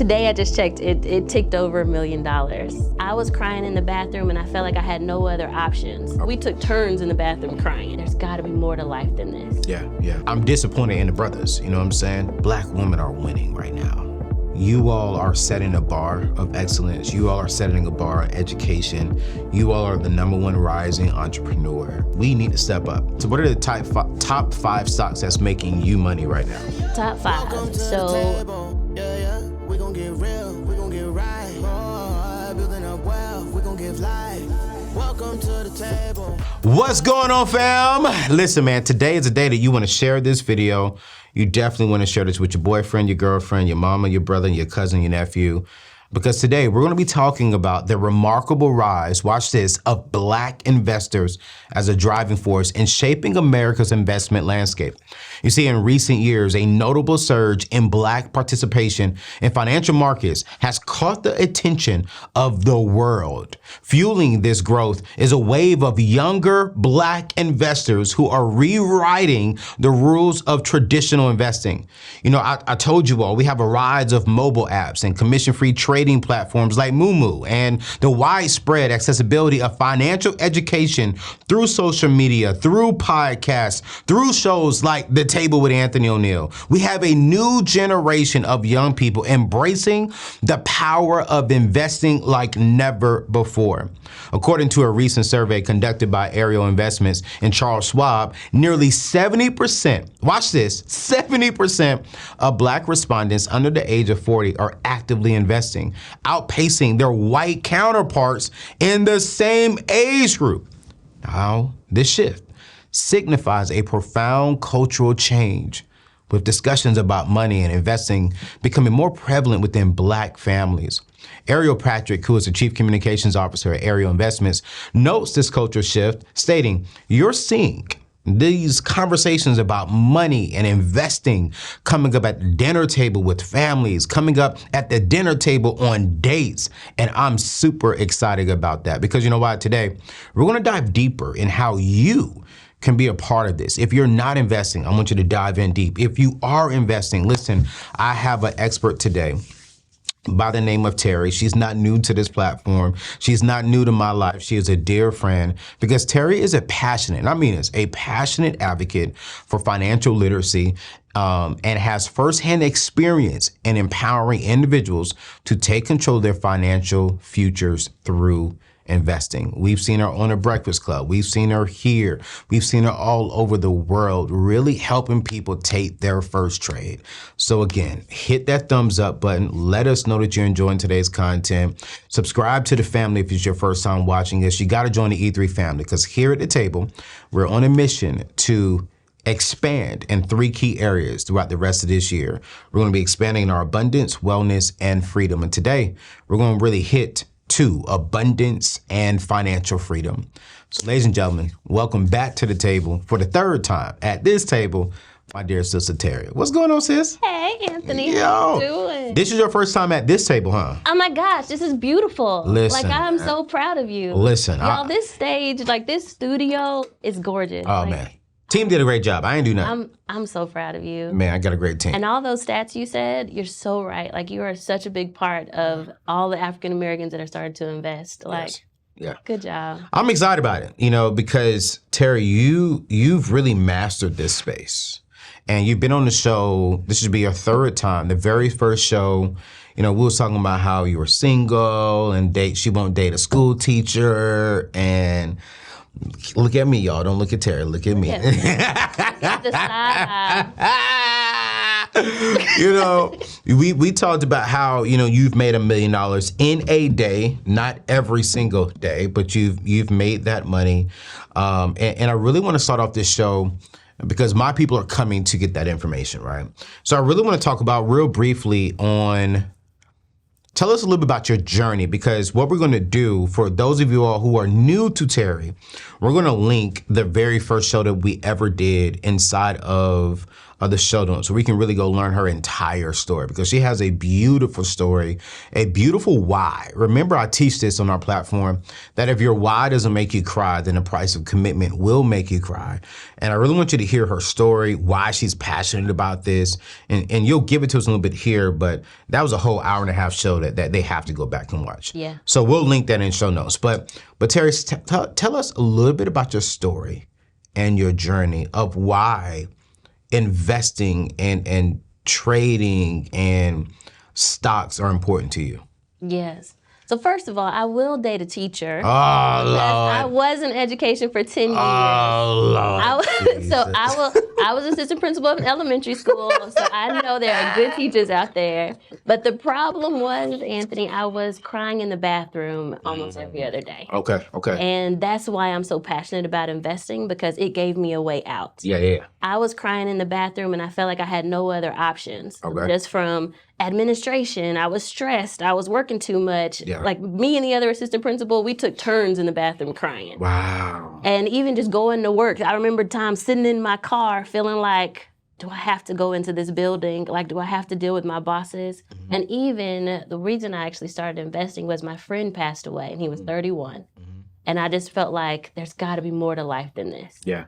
Today I just checked, it ticked over $1 million. I was crying in the bathroom and I felt like I had no other options. We took turns in the bathroom crying. There's gotta be more to life than this. Yeah. I'm disappointed in the brothers, you know what I'm saying? Black women are winning right now. You all are setting a bar of excellence. You all are setting a bar of education. You all are the #1 rising entrepreneur. We need to step up. So what are the top five stocks that's making you money right now? Top 5, so. We gon' get real, we gon' get right. Oh, building up wealth, we gon' give life. Welcome to the table. What's going on, fam? Listen, man, today is a day that you wanna share this video. You definitely wanna share this with your boyfriend, your girlfriend, your mama, your brother, your cousin, your nephew. Because today we're gonna be talking about the remarkable rise, watch this, of Black investors as a driving force in shaping America's investment landscape. You see, in recent years, a notable surge in Black participation in financial markets has caught the attention of the world. Fueling this growth is a wave of younger Black investors who are rewriting the rules of traditional investing. You know, I told you all, we have a rise of mobile apps and commission-free trading platforms like Moomoo, and the widespread accessibility of financial education through social media, through podcasts, through shows like The Table with Anthony ONeal. We have a new generation of young people embracing the power of investing like never before. According to a recent survey conducted by Ariel Investments and Charles Schwab, nearly 70%, watch this, 70% of Black respondents under the age of 40 are actively investing, outpacing their white counterparts in the same age group. Now, this shift signifies a profound cultural change, with discussions about money and investing becoming more prevalent within Black families. Ariel Patrick, who is the Chief Communications Officer at Ariel Investments, notes this cultural shift, stating, "You're seeing these conversations about money and investing coming up at the dinner table with families, coming up at the dinner table on dates." And I'm super excited about that because you know what? Today, we're gonna dive deeper in how you can be a part of this. If you're not investing, I want you to dive in deep. If you are investing, listen, I have an expert today by the name of Teri. She's not new to this platform. She's not new to my life. She is a dear friend because Teri is a passionate, and I mean this, a passionate advocate for financial literacy and has firsthand experience in empowering individuals to take control of their financial futures through investing. We've seen her on a Breakfast Club. We've seen her here. We've seen her all over the world, really helping people take their first trade. So again, hit that thumbs up button. Let us know that you're enjoying today's content. Subscribe to the family if it's your first time watching this. You got to join the E3 family because here at the table, we're on a mission to expand in 3 key areas throughout the rest of this year. We're going to be expanding in our abundance, wellness, and freedom. And today, we're going to really hit 2, abundance and financial freedom. So ladies and gentlemen, welcome back to the table for the 3rd time at this table, my dear sister Teri. What's going on, sis? Hey, Anthony, how you doing? This is your first time at this table, huh? Oh my gosh, this is beautiful. Listen, like I'm so proud of you. Listen. Y'all, this stage, like this studio is gorgeous. Oh like, man. Team did a great job. I ain't do nothing. I'm so proud of you. Man, I got a great team. And all those stats you said, you're so right. Like you are such a big part of all the African Americans that are starting to invest. Like, Yes. Yeah. Good job. I'm excited about it, you know, because Teri, you've really mastered this space. And you've been on the show, this should be your 3rd time. The very first show, you know, we was talking about how you were single and she won't date a school teacher and look at me, y'all. Don't look at Teri. Look at me. You know, we talked about how, you know, you've made $1 million in a day, not every single day, but you've made that money. And I really want to start off this show because my people are coming to get that information, right? So I really want to talk about real briefly on, tell us a little bit about your journey, because what we're going to do for those of you all who are new to Teri, we're going to link the very first show that we ever did inside of of the show notes so we can really go learn her entire story, because she has a beautiful story, a beautiful why. Remember, I teach this on our platform, that if your why doesn't make you cry, then the price of commitment will make you cry. And I really want you to hear her story, why she's passionate about this, and you'll give it to us a little bit here, but that was a whole hour-and-a-half show that they have to go back and watch. Yeah. So we'll link that in show notes. But Teri, tell us a little bit about your story and your journey of why investing and trading and stocks are important to you. Yes. So first of all, I will date a teacher. Oh, I Lord. was in education for 10 years. Oh, Lord. I was assistant principal of an elementary school, so I know there are good teachers out there. But the problem was, Anthony, I was crying in the bathroom almost every other day. Okay. And that's why I'm so passionate about investing, because it gave me a way out. Yeah. I was crying in the bathroom and I felt like I had no other options. Okay. Just from administration, I was stressed, I was working too much. Yeah. Like me and the other assistant principal, we took turns in the bathroom crying. Wow. And even just going to work, I remember times sitting in my car feeling like, do I have to go into this building? Like, do I have to deal with my bosses? Mm-hmm. And even the reason I actually started investing was my friend passed away and he was 31. Mm-hmm. And I just felt like there's got to be more to life than this. Yeah.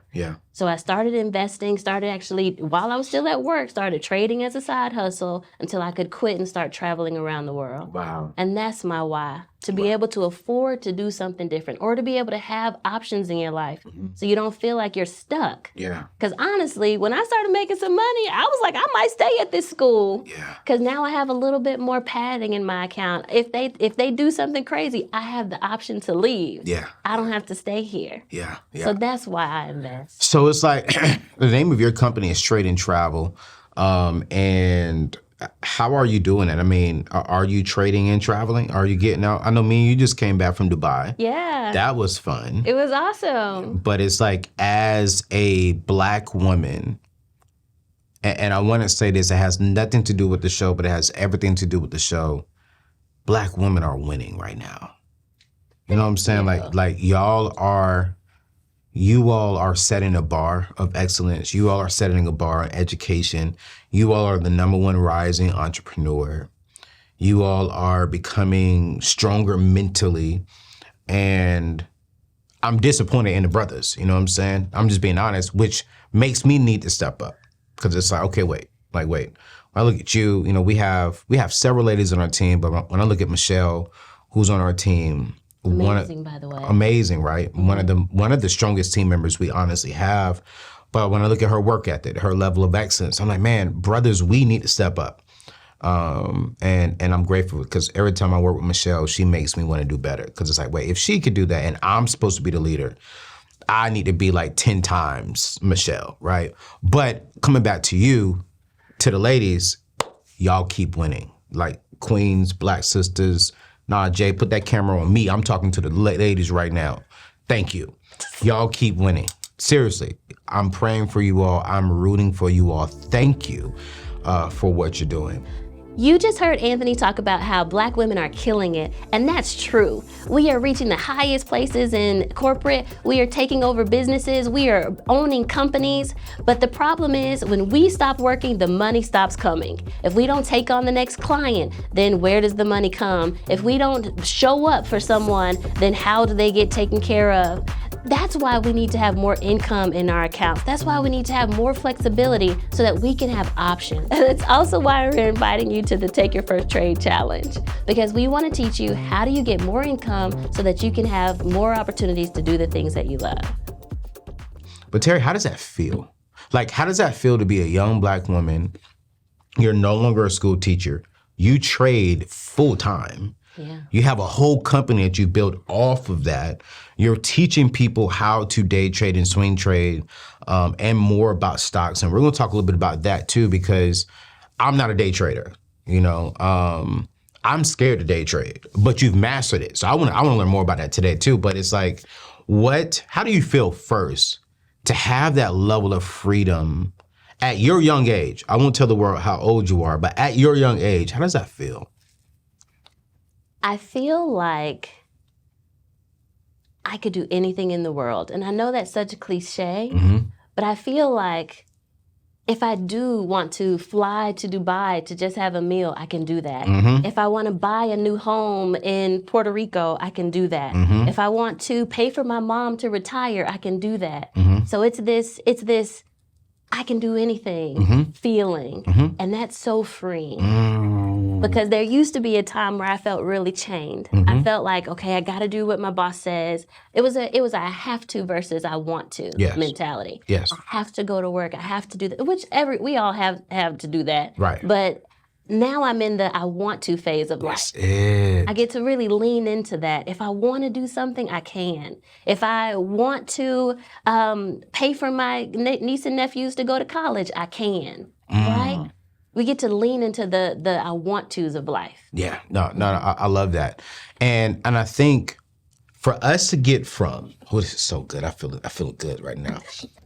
So I started investing, started actually, while I was still at work, started trading as a side hustle until I could quit and start traveling around the world. Wow. And that's my why, to be able to afford to do something different or to be able to have options in your life so you don't feel like you're stuck. Yeah. Because honestly, when I started making some money, I was like, I might stay at this school. Yeah. Because now I have a little bit more padding in my account. If they do something crazy, I have the option to leave. Yeah. I don't have to stay here. Yeah. So that's why I invest. So it's like the name of your company is Trade and Travel. And how are you doing it? I mean, are you trading and traveling? Are you getting out? I know me and you just came back from Dubai. Yeah. That was fun. It was awesome. But it's like, as a Black woman, and I want to say this, it has nothing to do with the show, but it has everything to do with the show. Black women are winning right now. You know what I'm saying? Yeah. Like you all are setting a bar of excellence. You all are setting a bar on education. You all are the #1 rising entrepreneur. You all are becoming stronger mentally. And I'm disappointed in the brothers, you know what I'm saying? I'm just being honest, which makes me need to step up. Because it's like, okay, wait. When I look at you, you know, we have several ladies on our team, but when I look at Michelle, who's on our team, Amazing, by the way. Amazing, right? Mm-hmm. One of the strongest team members we honestly have. But when I look at her work ethic, her level of excellence, I'm like, man, brothers, we need to step up. And I'm grateful, because every time I work with Michelle, she makes me want to do better. Because it's like, wait, if she could do that and I'm supposed to be the leader, I need to be like 10 times Michelle, right? But coming back to you, to the ladies, y'all keep winning. Like queens, Black sisters. Nah, Jay, put that camera on me. I'm talking to the ladies right now. Thank you. Y'all keep winning. Seriously, I'm praying for you all. I'm rooting for you all. Thank you for what you're doing. You just heard Anthony talk about how Black women are killing it, and that's true. We are reaching the highest places in corporate. We are taking over businesses. We are owning companies. But the problem is, when we stop working, the money stops coming. If we don't take on the next client, then where does the money come? If we don't show up for someone, then how do they get taken care of? That's why we need to have more income in our accounts. That's why we need to have more flexibility so that we can have options. And it's also why we're inviting you to the Take Your First Trade Challenge, because we want to teach you how do you get more income so that you can have more opportunities to do the things that you love. But Teri, how does that feel? Like, how does that feel to be a young Black woman? You're no longer a school teacher. You trade full time. Yeah. You have a whole company that you built off of that. You're teaching people how to day trade and swing trade, and more about stocks. And we're going to talk a little bit about that too, because I'm not a day trader. You know, I'm scared to day trade, but you've mastered it. So I want to learn more about that today too. But it's like, how do you feel first to have that level of freedom at your young age? I won't tell the world how old you are, but at your young age, how does that feel? I feel like I could do anything in the world. And I know that's such a cliche, but I feel like if I do want to fly to Dubai to just have a meal, I can do that. If I want to buy a new home in Puerto Rico, I can do that. If I want to pay for my mom to retire, I can do that. So it's this I can do anything feeling. And that's so freeing. Because there used to be a time where I felt really chained. I felt like, okay, I got to do what my boss says. It was a I have to versus I want to mentality. Yes. I have to go to work. I have to do that, which we all have to do that. Right. But now I'm in the I want to phase of life. I get to really lean into that. If I want to do something, I can. If I want to pay for my niece and nephews to go to college, I can. Right? We get to lean into the I want tos of life. Yeah, no, I love that, and I think for us to get from, this is so good. I feel good right now.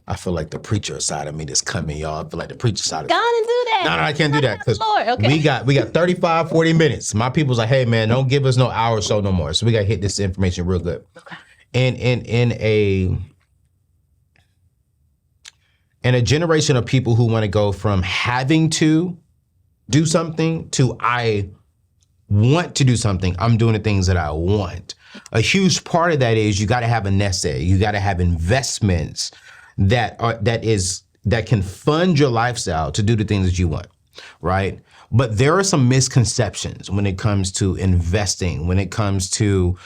I feel like the preacher side of me that's coming, y'all. I feel like the preacher side of me. Go on and do that. No, I can't do that because okay. we got 35, 40 minutes. My people's like, hey man, don't give us no hour or so no more. So we got to hit this information real good. Okay. In a generation of people who want to go from having to do something to I want to do something, I'm doing the things that I want. A huge part of that is you got to have a nest egg. You got to have investments that can fund your lifestyle to do the things that you want, right? But there are some misconceptions when it comes to investing, when it comes to,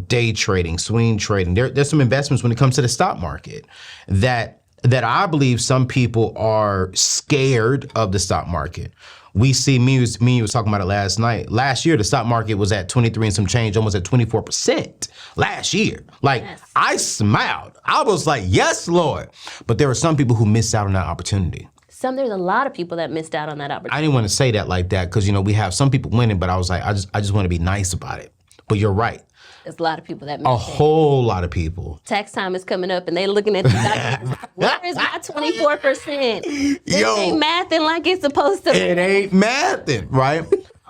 day trading, swing trading. There's some investments when it comes to the stock market that I believe some people are scared of the stock market. We see, me and you was talking about it last night. Last year, the stock market was at 23 and some change, almost at 24% last year. I smiled. I was like, yes, Lord. But there were some people who missed out on that opportunity. There's a lot of people that missed out on that opportunity. I didn't want to say that like that because, we have some people winning, but I was like, I just want to be nice about it. But you're right. There's a lot of people that missed A whole lot of people. Tax time is coming up and they looking at the documents. Where is my 24%? This ain't mathing like it's supposed to. It ain't mathing, right?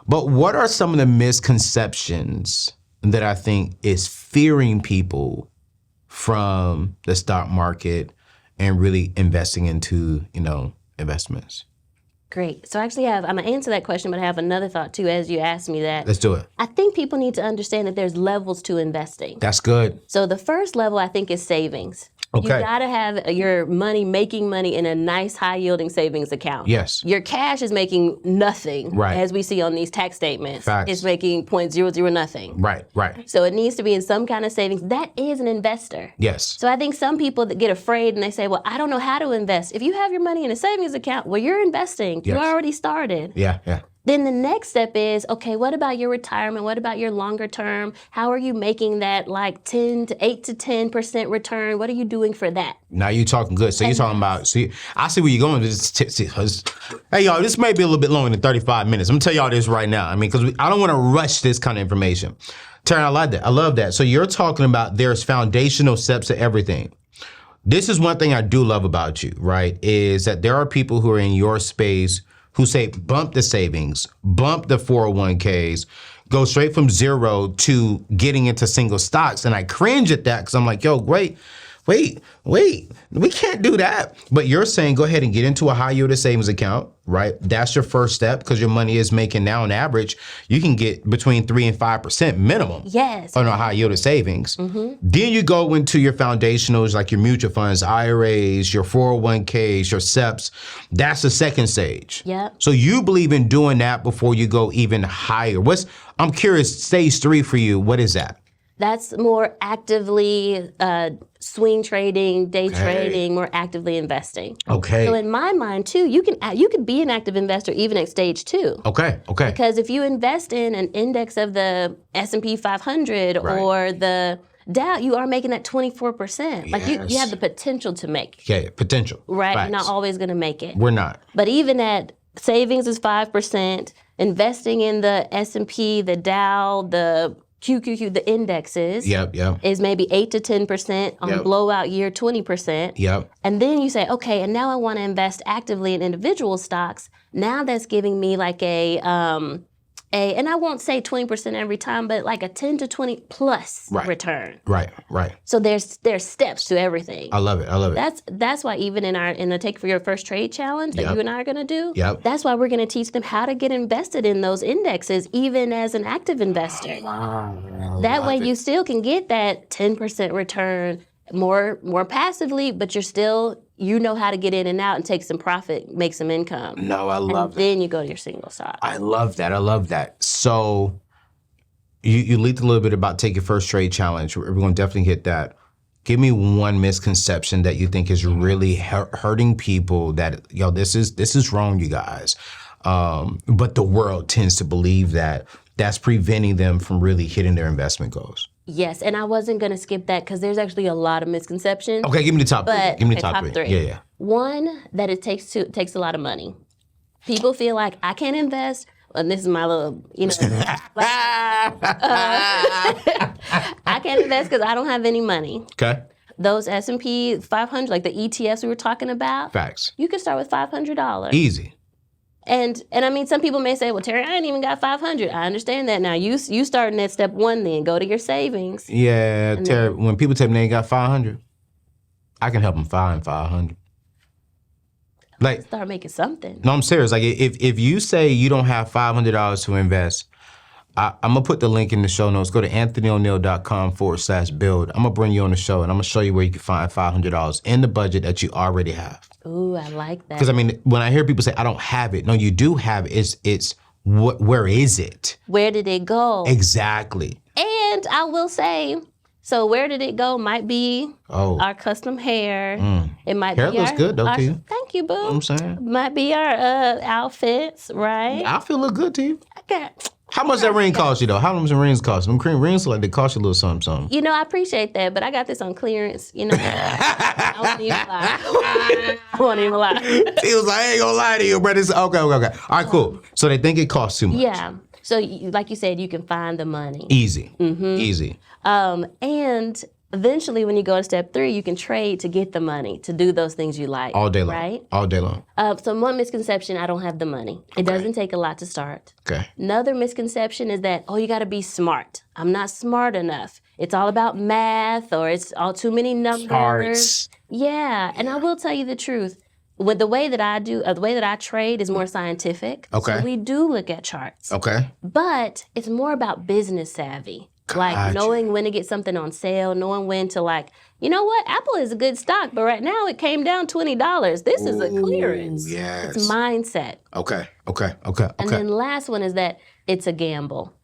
But what are some of the misconceptions that I think is fearing people from the stock market and really investing into, investments? Great. So I actually I'm going to answer that question, but I have another thought too as you asked me that. Let's do it. I think people need to understand that there's levels to investing. That's good. So the first level I think is savings. Okay. You got to have your making money in a nice high yielding savings account. Yes. Your cash is making nothing, right, as we see on these tax statements. Facts. It's making 0.00 nothing. Right. So it needs to be in some kind of savings. That is an investor. Yes. So I think some people that get afraid and they say, well, I don't know how to invest. If you have your money in a savings account, well, you're investing. Yes. You already started. Yeah. Then the next step is, okay, what about your retirement? What about your longer term? How are you making that 8 to 10% return? What are you doing for that? Now you're talking good. So you're talking about, I see where you're going with this. Hey, y'all, this may be a little bit longer than 35 minutes. I'm going to tell y'all this right now. Because I don't want to rush this kind of information. Teri, I like that. I love that. So you're talking about there's foundational steps to everything. This is one thing I do love about you, right? Is that there are people who are in your space who say bump the savings, bump the 401ks, go straight from zero to getting into single stocks. And I cringe at that because I'm like, yo, wait, we can't do that. But you're saying go ahead and get into a high yield savings account, right? That's your first step because your money is making now on average, you can get between 3 and 5% minimum. Yes. On a high yield savings. Mm-hmm. Then you go into your foundationals like your mutual funds, IRAs, your 401ks, your SEPs. That's the second stage. Yep. So you believe in doing that before you go even higher. I'm curious, stage 3 for you, what is that? That's more actively swing trading, day trading, more actively investing. Okay. So in my mind too, you can be an active investor even at stage 2. Okay. Because if you invest in an index of the S&P 500 right, or the Dow, you are making that 24%. Yes. Like you have the potential to make. Okay, potential. Right. Facts. You're not always going to make it. We're not. But even at savings is 5%, investing in the S&P, the Dow, the QQQ, the indexes, is maybe 8 to 10%, on blowout year 20%. Yep. And then you say, okay, and now I want to invest actively in individual stocks. Now that's giving me like a and I won't say 20% every time, but like a 10 to 20 plus return. Right. So there's steps to everything. I love it. That's why even in the Take for Your First Trade challenge that you and I are going to do, that's why we're going to teach them how to get invested in those indexes, even as an active investor. That way you still can get that 10% return more passively, but you're still, you know how to get in and out and take some profit, make some income. No, I love that. Then you go to your single stock. I love that. So you leaked a little bit about Take Your First Trade Challenge. We're going to definitely hit that. Give me one misconception that you think is really hurting people that, this is wrong, you guys. But the world tends to believe that's preventing them from really hitting their investment goals. Yes, and I wasn't going to skip that because there's actually a lot of misconceptions. Okay, give me the top three. Give me the top three. Yeah. One, that it takes a lot of money. People feel like I can't invest. And this is my little, I can't invest because I don't have any money. Okay. Those S&P 500, like the ETFs we were talking about. Facts. You can start with $500. Easy. And I mean, some people may say, well, Teri, I ain't even got 500. I understand that. Now, you starting at step one then. Go to your savings. Yeah, Teri, when people tell me they ain't got 500, I can help them find 500. Like, start making something. No, I'm serious. Like, if you say you don't have $500 to invest, I'm going to put the link in the show notes. Go to anthonyoneal.com/build. I'm going to bring you on the show, and I'm going to show you where you can find $500 in the budget that you already have. Ooh, I like that. Because, I mean, when I hear people say, I don't have it, no, you do have it. It's where is it? Where did it go? Exactly. And I will say, so where did it go might be our custom hair. It might hair be looks good, though, to you. Thank you, boo. You know what I'm saying? Might be our outfits, right? The outfit look good to you. Okay. How much that ring cost you, though? How much the rings cost? Them cream rings like they cost you a little something. I appreciate that, but I got this on clearance. I won't even lie. He was like, I ain't gonna lie to you, brother. Okay. All right, cool. So they think it costs too much. Yeah. So like you said, you can find the money. Easy. Easy. And eventually, when you go to step 3, you can trade to get the money to do those things you like. All day long. Right? All day long. So one misconception, I don't have the money. It doesn't take a lot to start. Okay. Another misconception is that, you got to be smart. I'm not smart enough. It's all about math, or it's all too many numbers. Charts. Yeah. And I will tell you the truth. With the way that I trade is more scientific. Okay. So we do look at charts. Okay. But it's more about business savvy. Like knowing when to get something on sale, knowing when to you know what? Apple is a good stock, but right now it came down $20. This is a clearance. Yes. It's mindset. Okay. And then last one is that it's a gamble.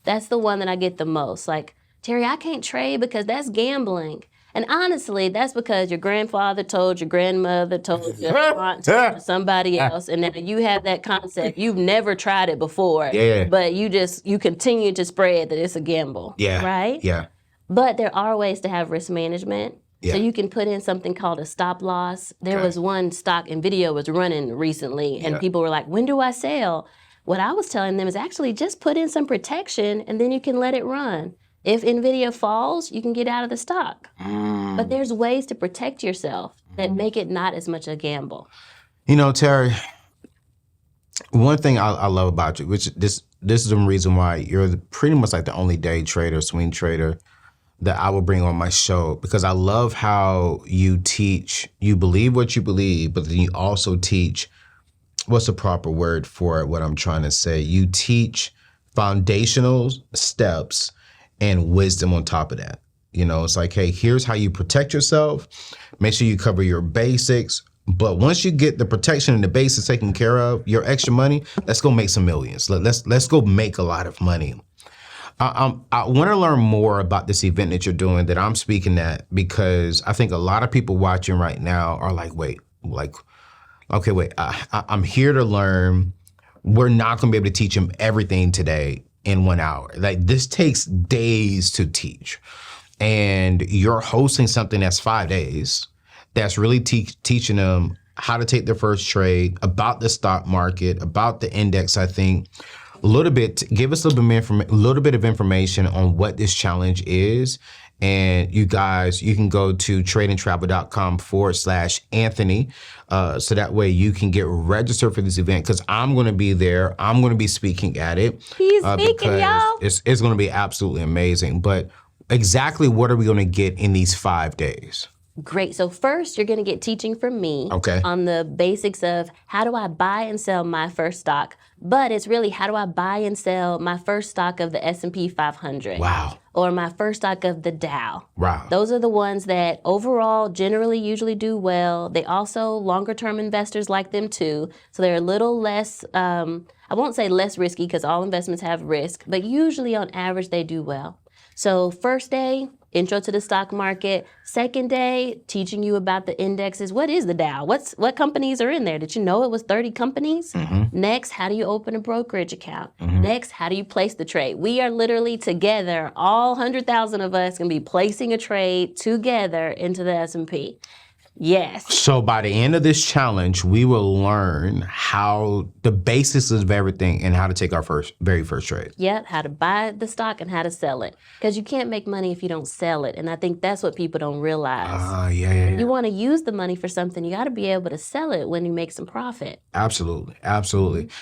That's the one that I get the most. Like, Teri, I can't trade because that's gambling. And honestly, that's because your grandfather told your grandmother, told your aunt, told somebody else, and then you have that concept. You've never tried it before, but you continue to spread that it's a gamble, right? Yeah. But there are ways to have risk management. Yeah. So you can put in something called a stop loss. There was one stock NVIDIA was running recently, and people were like, when do I sell? What I was telling them is actually just put in some protection, and then you can let it run. If NVIDIA falls, you can get out of the stock. But there's ways to protect yourself that make it not as much a gamble. Teri, one thing I love about you, which this is the reason why you're pretty much like the only day trader, swing trader that I will bring on my show, because I love how you teach, you believe what you believe, but then you also teach, what's the proper word for it, what I'm trying to say? You teach foundational steps and wisdom on top of that. It's like, hey, here's how you protect yourself. Make sure you cover your basics. But once you get the protection and the basics taken care of, your extra money, let's go make some millions. Let's go make a lot of money. I want to learn more about this event that you're doing that I'm speaking at, because I think a lot of people watching right now are like, I'm here to learn. We're not going to be able to teach them everything today in 1 hour. Like, this takes days to teach. And you're hosting something that's 5 days that's really teaching them how to take their first trade, about the stock market, about the index, I think. Give us a little bit of information on what this challenge is And you guys, you can go to tradeandtravel.com/Anthony. So that way you can get registered for this event because I'm going to be there. I'm going to be speaking at it. He's speaking, y'all. It's going to be absolutely amazing. But exactly what are we going to get in these 5 days? Great. So first, you're going to get teaching from me on the basics of how do I buy and sell my first stock. But it's really how do I buy and sell my first stock of the S&P 500. Wow. Or my first stock of the Dow. Wow. Those are the ones that overall generally usually do well. They also, longer term investors like them too. So they're a little less, I won't say less risky because all investments have risk, but usually on average they do well. So first day, intro to the stock market. Second day, teaching you about the indexes. What is the Dow? What companies are in there? Did you know it was 30 companies? Next, how do you open a brokerage account? Next, how do you place the trade? We are literally together, all 100,000 of us can be placing a trade together into the S&P. Yes. So by the end of this challenge, we will learn how the basics of everything and how to take our very first trade. Yep, how to buy the stock and how to sell it. Because you can't make money if you don't sell it. And I think that's what people don't realize. Yeah. You want to use the money for something, you got to be able to sell it when you make some profit. Absolutely.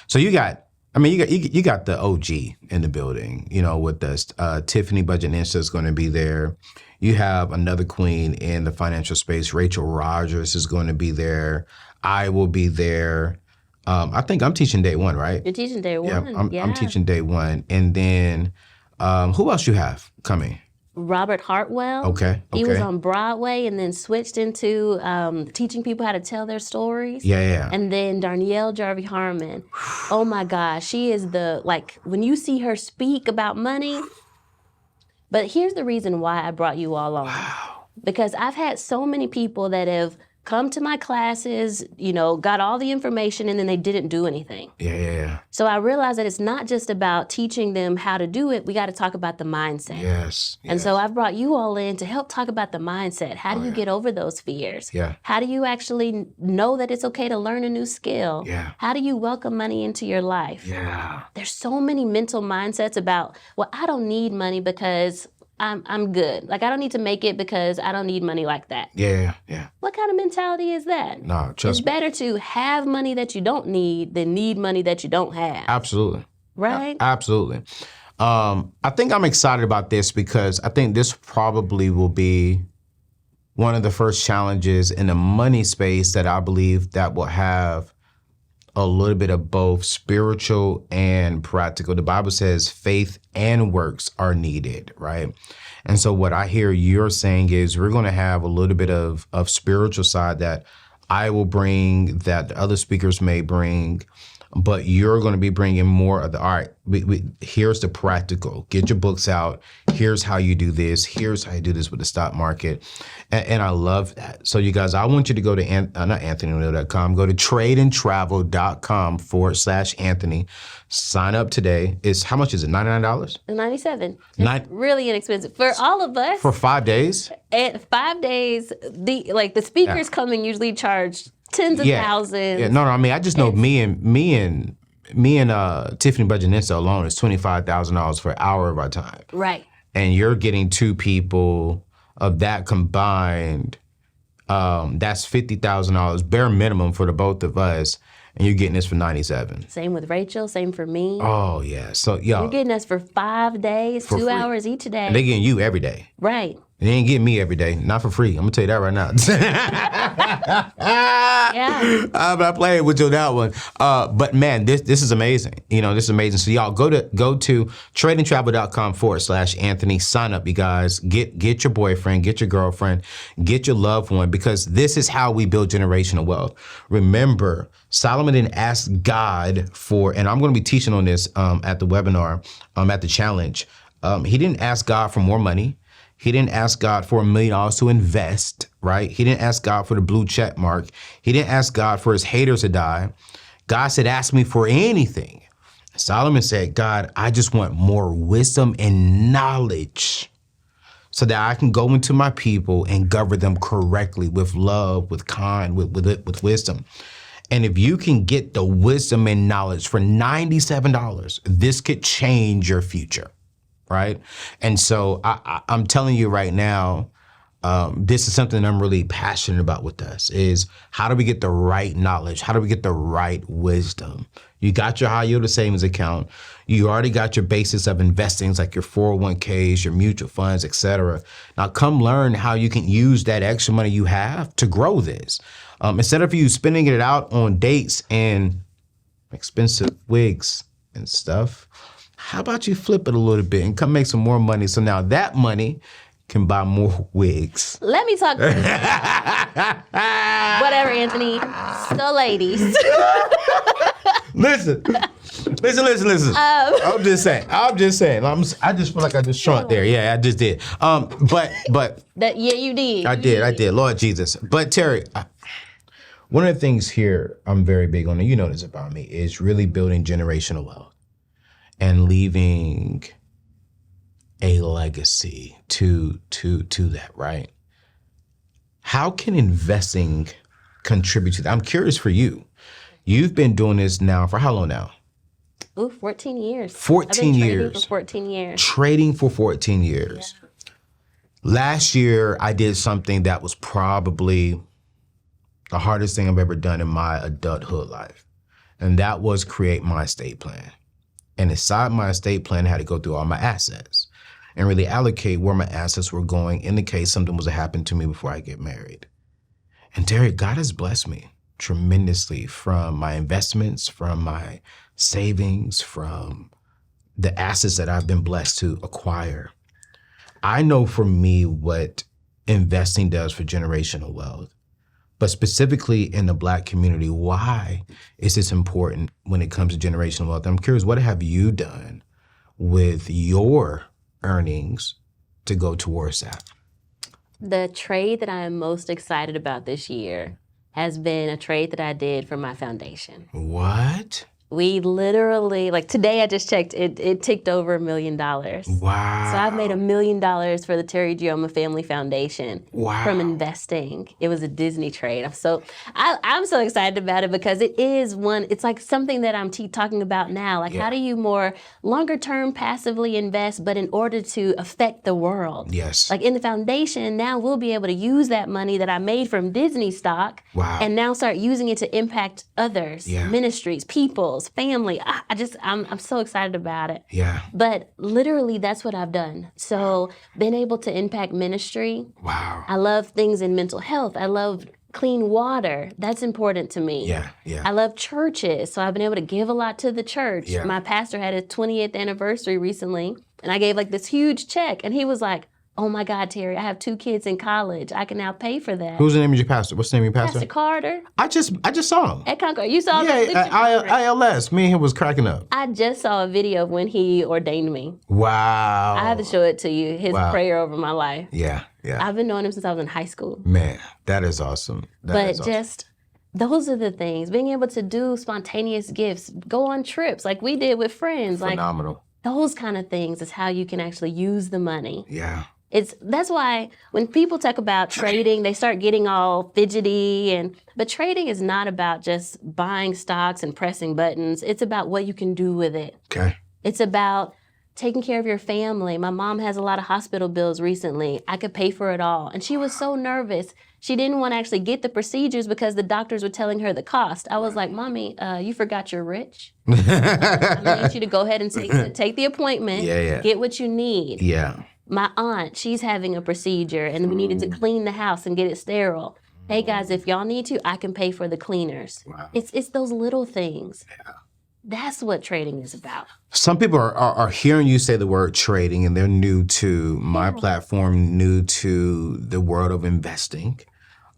So you got the OG in the building, with us. Tiffany Budget Insta is going to be there. You have another queen in the financial space. Rachel Rogers is going to be there. I will be there. I think I'm teaching day one, right? You're teaching day one. Yeah, I'm teaching day one. And then who else you have coming? Robert Hartwell. Okay. He was on Broadway and then switched into teaching people how to tell their stories. Yeah. And then Darnielle Jarvie Harmon. Oh my gosh, she is when you see her speak about money. But here's the reason why I brought you all on. Wow. Because I've had so many people that have come to my classes, got all the information and then they didn't do anything. Yeah. So I realized that it's not just about teaching them how to do it. We got to talk about the mindset. Yes. And so I've brought you all in to help talk about the mindset. How do you get over those fears? Yeah. How do you actually know that it's okay to learn a new skill? Yeah. How do you welcome money into your life? Yeah. There's so many mental mindsets about, well, I don't need money because I'm good. I don't need to make it because I don't need money like that. Yeah. What kind of mentality is that? No, trust me. It's better to have money that you don't need than need money that you don't have. Absolutely. Right? Absolutely. I think I'm excited about this because I think this probably will be one of the first challenges in the money space that I believe that will have a little bit of both spiritual and practical. The Bible says faith and works are needed, right? And so what I hear you're saying is we're going to have a little bit of spiritual side that I will bring, that the other speakers may bring, but you're going to be bringing more of the, all right, here's the practical. Get your books out. Here's how you do this. Here's how you do this with the stock market. And I love that. So you guys, I want you to go to, not AnthonyONeal.com, go to tradeandtravel.com/Anthony. Sign up today. How much is it? $99? $97. It's really inexpensive for all of us. For 5 days? At 5 days, the speakers coming usually charge tens of thousands. Yeah, no, I mean, I just know me and Tiffany Budget Insta alone is $25,000 for an hour of our time. Right. And you're getting two people of that combined, that's $50,000 bare minimum for the both of us, and you're getting this for $97. Same with Rachel, same for me. Oh, yeah. So, y'all. You're getting us for 5 days, 2 hours each day. And they're getting you every day. Right. And they ain't getting me every day. Not for free. I'm going to tell you that right now. Yeah. I'm not playing with you on that one. But man, this is amazing. This is amazing. So y'all go to tradeandtravel.com/Anthony. Sign up, you guys. Get your boyfriend, get your girlfriend, get your loved one, because this is how we build generational wealth. Remember, Solomon didn't ask God for, and I'm going to be teaching on this at the webinar, at the challenge. He didn't ask God for more money. He didn't ask God for $1 million to invest, right? He didn't ask God for the blue check mark. He didn't ask God for his haters to die. God said, ask me for anything. Solomon said, God, I just want more wisdom and knowledge so that I can go into my people and govern them correctly with love, with kind, with wisdom. And if you can get the wisdom and knowledge for $97, this could change your future. right? And so I'm telling you right now, this is something I'm really passionate about with us is how do we get the right knowledge? How do we get the right wisdom? You got your high yield savings account. You already got your basics of investing, like your 401ks, your mutual funds, et cetera. Now come learn how you can use that extra money you have to grow this. Instead of you spending it out on dates and expensive wigs and stuff, how about you flip it a little bit and come make some more money? So now that money can buy more wigs. Let me talk. Whatever, Anthony. So, ladies. Listen. I'm just saying. I just feel like I just shrunk there. Yeah, I just did. But yeah, you did. I did. Lord Jesus. But Teri, one of the things here I'm very big on, and you know this about me, is really building generational wealth and leaving a legacy to that, right? How can investing contribute to that? I'm curious for you. You've been doing this now for how long now? 14 years. 14 years. Trading for 14 years. Trading for 14 years. Yeah. Last year, I did something that was probably the hardest thing I've ever done in my adulthood life. And that was create my estate plan. And inside my estate plan, I had to go through all my assets and really allocate where my assets were going in the case something was to happen to me before I get married. And Teri, God has blessed me tremendously from my investments, from my savings, from the assets that I've been blessed to acquire. I know for me what investing does for generational wealth, but specifically in the Black community, why is this important when it comes to generational wealth? I'm curious, what have you done with your earnings to go towards that? The trade that I am most excited about this year has been a trade that I did for my foundation. What? We literally, like today I just checked, it ticked over $1 million. Wow. So I've made $1 million for the Teri Ijeoma Family Foundation from investing. It was a Disney trade. I'm so excited about it because it is it's like something that I'm talking about now. Like how do you more longer term passively invest, but in order to affect the world? Yes. Like in the foundation, now we'll be able to use that money that I made from Disney stock and now start using it to impact others, ministries, peoples, family. I'm so excited about it. Yeah. But literally that's what I've done. So been able to impact ministry. Wow. I love things in mental health. I love clean water. That's important to me. Yeah. I love churches. So I've been able to give a lot to the church. Yeah. My pastor had his 20th anniversary recently and I gave like this huge check and he was like, oh my God, Teri, I have 2 kids in college. I can now pay for that. Who's the name of your pastor? What's the name of your pastor? Pastor Carter. I just saw him. At Concord. You saw him? Yeah, ILS. Me and him was cracking up. I just saw a video of when he ordained me. Wow. I have to show it to you, his prayer over my life. Yeah. I've been knowing him since I was in high school. Man, that is awesome. Just those are the things. Being able to do spontaneous gifts, go on trips like we did with friends. Phenomenal. Like those kind of things is how you can actually use the money. Yeah. That's why when people talk about trading, they start getting all fidgety but trading is not about just buying stocks and pressing buttons. It's about what you can do with it. Okay. It's about taking care of your family. My mom has a lot of hospital bills recently. I could pay for it all. And she was so nervous. She didn't want to actually get the procedures because the doctors were telling her the cost. I was like, Mommy, you forgot you're rich. I need you to go ahead and take the appointment, get what you need. Yeah. My aunt, she's having a procedure and we needed to clean the house and get it sterile. Hey guys, if y'all need to, I can pay for the cleaners. Wow. It's those little things. Yeah. That's what trading is about. Some people are hearing you say the word trading and they're new to my platform, new to the world of investing.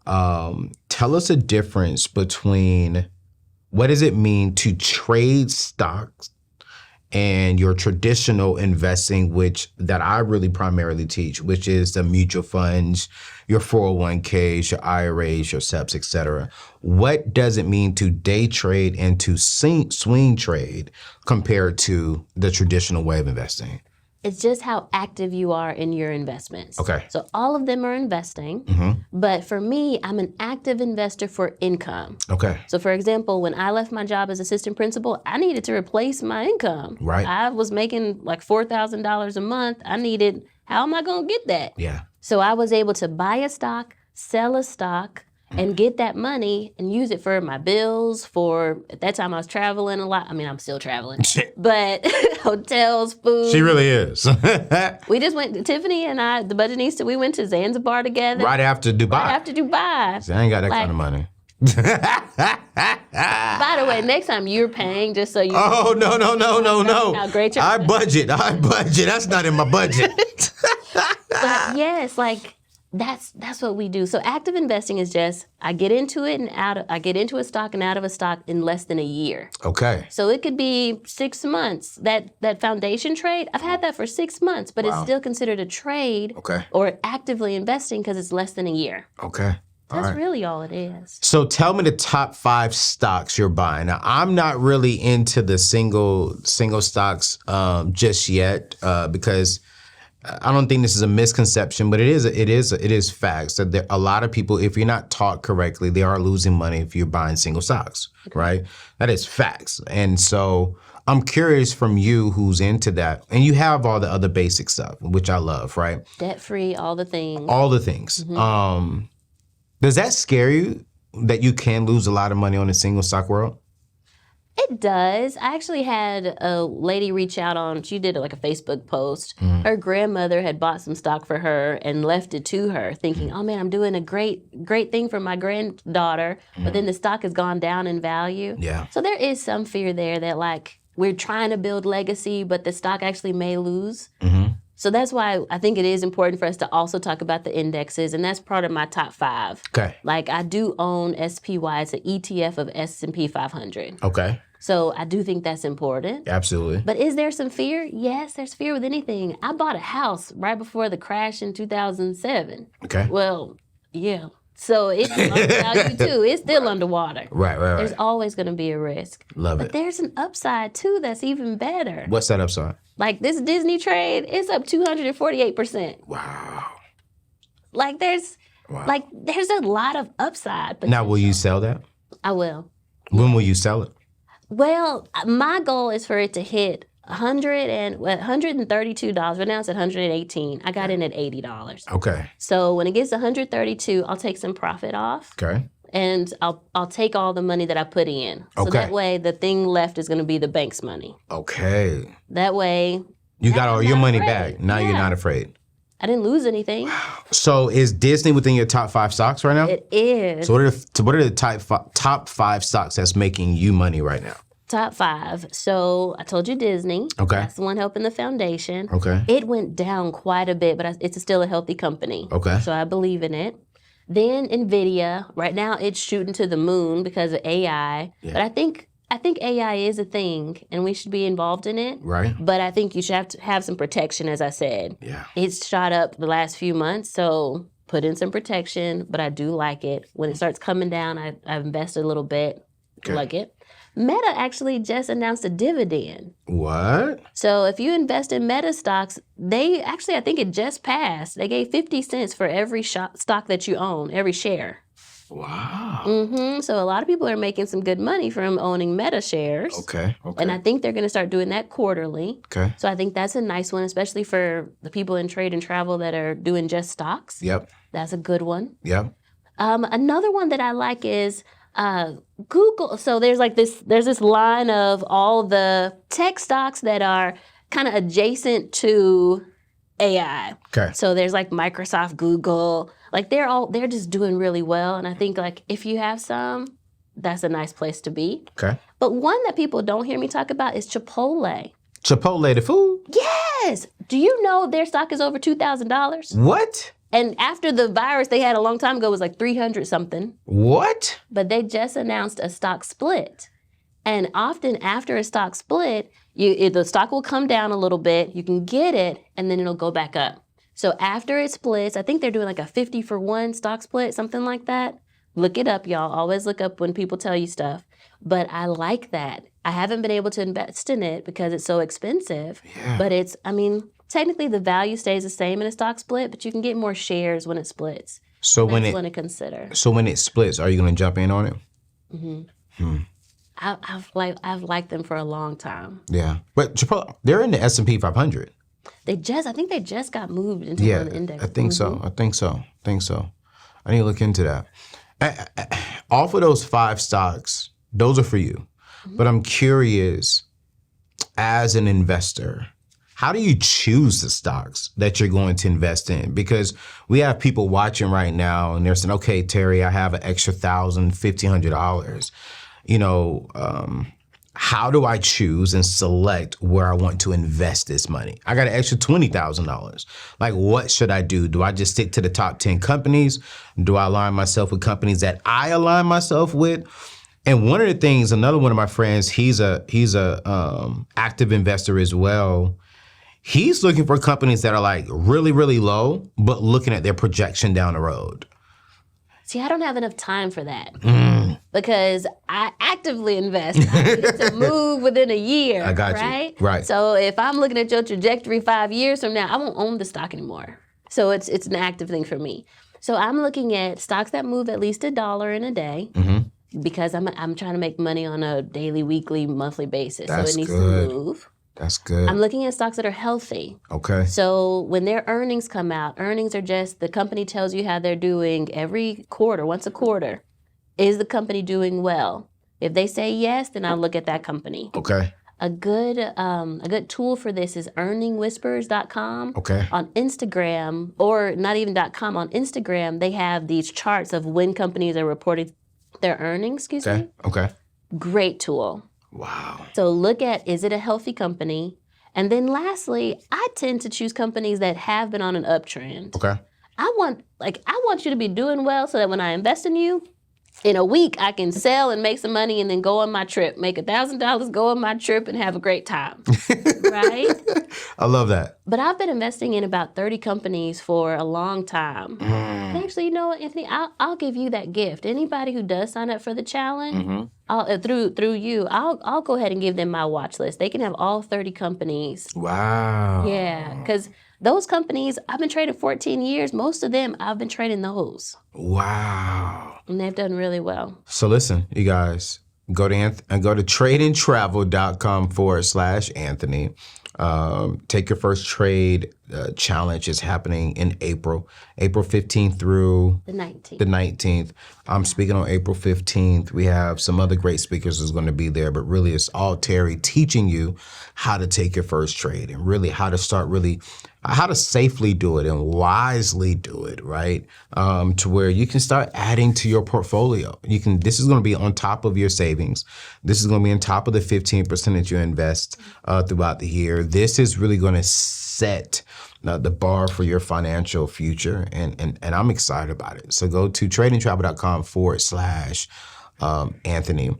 Tell us a difference between what does it mean to trade stocks and your traditional investing, that I really primarily teach, which is the mutual funds, your 401ks, your IRAs, your SEPs, et cetera. What does it mean to day trade and to swing trade compared to the traditional way of investing? It's just how active you are in your investments. Okay. So all of them are investing, but for me, I'm an active investor for income. Okay. So for example, when I left my job as assistant principal, I needed to replace my income. Right. I was making like $4,000 a month. How am I gonna get that? Yeah. So I was able to buy a stock, sell a stock, and get that money and use it for my bills. At that time I was traveling a lot. I mean, I'm still traveling, but hotels, food. She really is. We just Tiffany and I, the Budgetnista, we went to Zanzibar together. Right after Dubai. Right after Dubai. See, I ain't got that kind of money. By the way, next time you're paying, just so you Oh, no. how great I budget. That's not in my budget. But yes, like that's what we do. So active investing is just I get into it and I get into a stock and out of a stock in less than a year. Okay. So it could be 6 months. That foundation trade, I've had that for 6 months, but it's still considered a trade or actively investing because it's less than a year. Okay. That's really all it is. So tell me the top 5 stocks you're buying. Now, I'm not really into the single stocks just yet because I don't think this is a misconception, but it is facts that a lot of people, if you're not taught correctly, they are losing money if you're buying single stocks, right? That is facts. And so I'm curious from you who's into that, and you have all the other basic stuff, which I love, right? Debt free, all the things. All the things. Does that scare you that you can lose a lot of money on the single stock world? It does. I actually had a lady reach out she did like a Facebook post. Her grandmother had bought some stock for her and left it to her thinking, oh man, I'm doing a great thing for my granddaughter. But then the stock has gone down in value. Yeah. So there is some fear there that like we're trying to build legacy, but the stock actually may lose. So that's why I think it is important for us to also talk about the indexes, and that's part of my top 5. Okay. Like I do own SPY, it's an ETF of S&P 500. Okay. So I do think that's important. Absolutely. But is there some fear? Yes, there's fear with anything. I bought a house right before the crash in 2007. Okay. Well, yeah. So it's undervalued too. It's still underwater. Right. There's always going to be a risk. Love But it. there's an upside too that's even better. What's that upside? Like this Disney trade, it's up 248%. Wow. Like there's a lot of upside. But Now, will you sell that? I will. When will you sell it? Well, my goal is for it to hit $132. Right now it's at $118. I got in at $80. Okay. So when it gets to $132, I'll take some profit off. Okay. And I'll take all the money that I put in. So that way the thing left is going to be the bank's money. Okay. That way you got all your money afraid. back. Now you're not afraid. I didn't lose anything. So is Disney within your top 5 stocks right now? It is. So what are the top 5 stocks that's making you money right now? Top 5. So I told you Disney. Okay. That's the one helping the foundation. Okay. It went down quite a bit, but it's still a healthy company. Okay. So I believe in it. Then NVIDIA. Right now it's shooting to the moon because of AI. Yeah. But I think AI is a thing and we should be involved in it. Right. But I think you should have to have some protection, as I said. Yeah. It's shot up the last few months, so put in some protection, but I do like it. When it starts coming down, I've invested a little bit. Okay. Like it. Meta actually just announced a dividend. What? So if you invest in Meta stocks, I think it just passed. They gave 50 cents for every stock that you own, every share. Wow. So a lot of people are making some good money from owning Meta shares. Okay. And I think they're going to start doing that quarterly. Okay. So I think that's a nice one, especially for the people in trade and travel that are doing just stocks. Yep. That's a good one. Yep. Another one that I like is Google. So there's this line of all the tech stocks that are kind of adjacent to AI. Okay. So there's like Microsoft, Google, like they're just doing really well. And I think like if you have some, that's a nice place to be. Okay. But one that people don't hear me talk about is Chipotle. Chipotle, the food? Yes. Do you know their stock is over $2,000? What? And after the virus they had a long time ago was like 300 something. What? But they just announced a stock split. And often after a stock split, the stock will come down a little bit, you can get it, and then it'll go back up. So after it splits, I think they're doing like a 50-for-1 stock split, something like that. Look it up, y'all. Always look up when people tell you stuff. But I like that. I haven't been able to invest in it because it's so expensive. Yeah. But technically the value stays the same in a stock split, but you can get more shares when it splits. So That's one to consider. So when it splits, are you going to jump in on it? I've liked them for a long time. Yeah, but Chipotle, they're in the S&P 500. I think they just got moved into one of the index. I think so. I think so. I need to look into that. Off of those 5 stocks, those are for you. But I'm curious, as an investor, how do you choose the stocks that you're going to invest in? Because we have people watching right now and they're saying, okay, Teri, I have an extra $1,000, $1,500. You know, how do I choose and select where I want to invest this money? I got an extra $20,000. Like, what should I do? Do I just stick to the top 10 companies? Do I align myself with companies that I align myself with? And one of the things, another one of my friends, he's a active investor as well. He's looking for companies that are like really, really low, but looking at their projection down the road. See, I don't have enough time for that because I actively invest. I need to move within a year. I got right? you. Right. So if I'm looking at your trajectory 5 years from now, I won't own the stock anymore. So it's an active thing for me. So I'm looking at stocks that move at least $1 in a day because I'm trying to make money on a daily, weekly, monthly basis. That's so it needs good. to move. That's good. I'm looking at stocks that are healthy. Okay. So when their earnings come out, earnings are just, the company tells you how they're doing every quarter, once a quarter. Is the company doing well? If they say yes, then I'll look at that company. Okay. A good tool for this is earningwhispers.com. Okay. On Instagram, or not even .com, on Instagram, they have these charts of when companies are reporting their earnings, Okay. Great tool. Wow. So look at, is it a healthy company? And then lastly, I tend to choose companies that have been on an uptrend. Okay. I want you to be doing well so that when I invest in you, in a week I can sell and make some money and then go on my trip, make $1,000, go on my trip and have a great time. Right? I love that. But I've been investing in about 30 companies for a long time. And actually, you know what, Anthony, I'll give you that gift. Anybody who does sign up for the challenge, through you, I'll go ahead and give them my watch list. They can have all 30 companies. Wow. Yeah, because those companies, I've been trading 14 years. Most of them, I've been trading those. Wow. And they've done really well. So listen, you guys, go to tradingtravel.com/Anthony. Take your first trade challenge is happening in April 15th through The 19th. the 19th. I'm speaking on April 15th. We have some other great speakers who's going to be there, but really it's all Teri teaching you how to take your first trade and really how to safely do it and wisely do it, right? To where you can start adding to your portfolio. This is going to be on top of your savings. This is going to be on top of the 15% that you invest throughout the year. This is really going to set the bar for your financial future, and I'm excited about it. So go to tradingtravel.com/Anthony.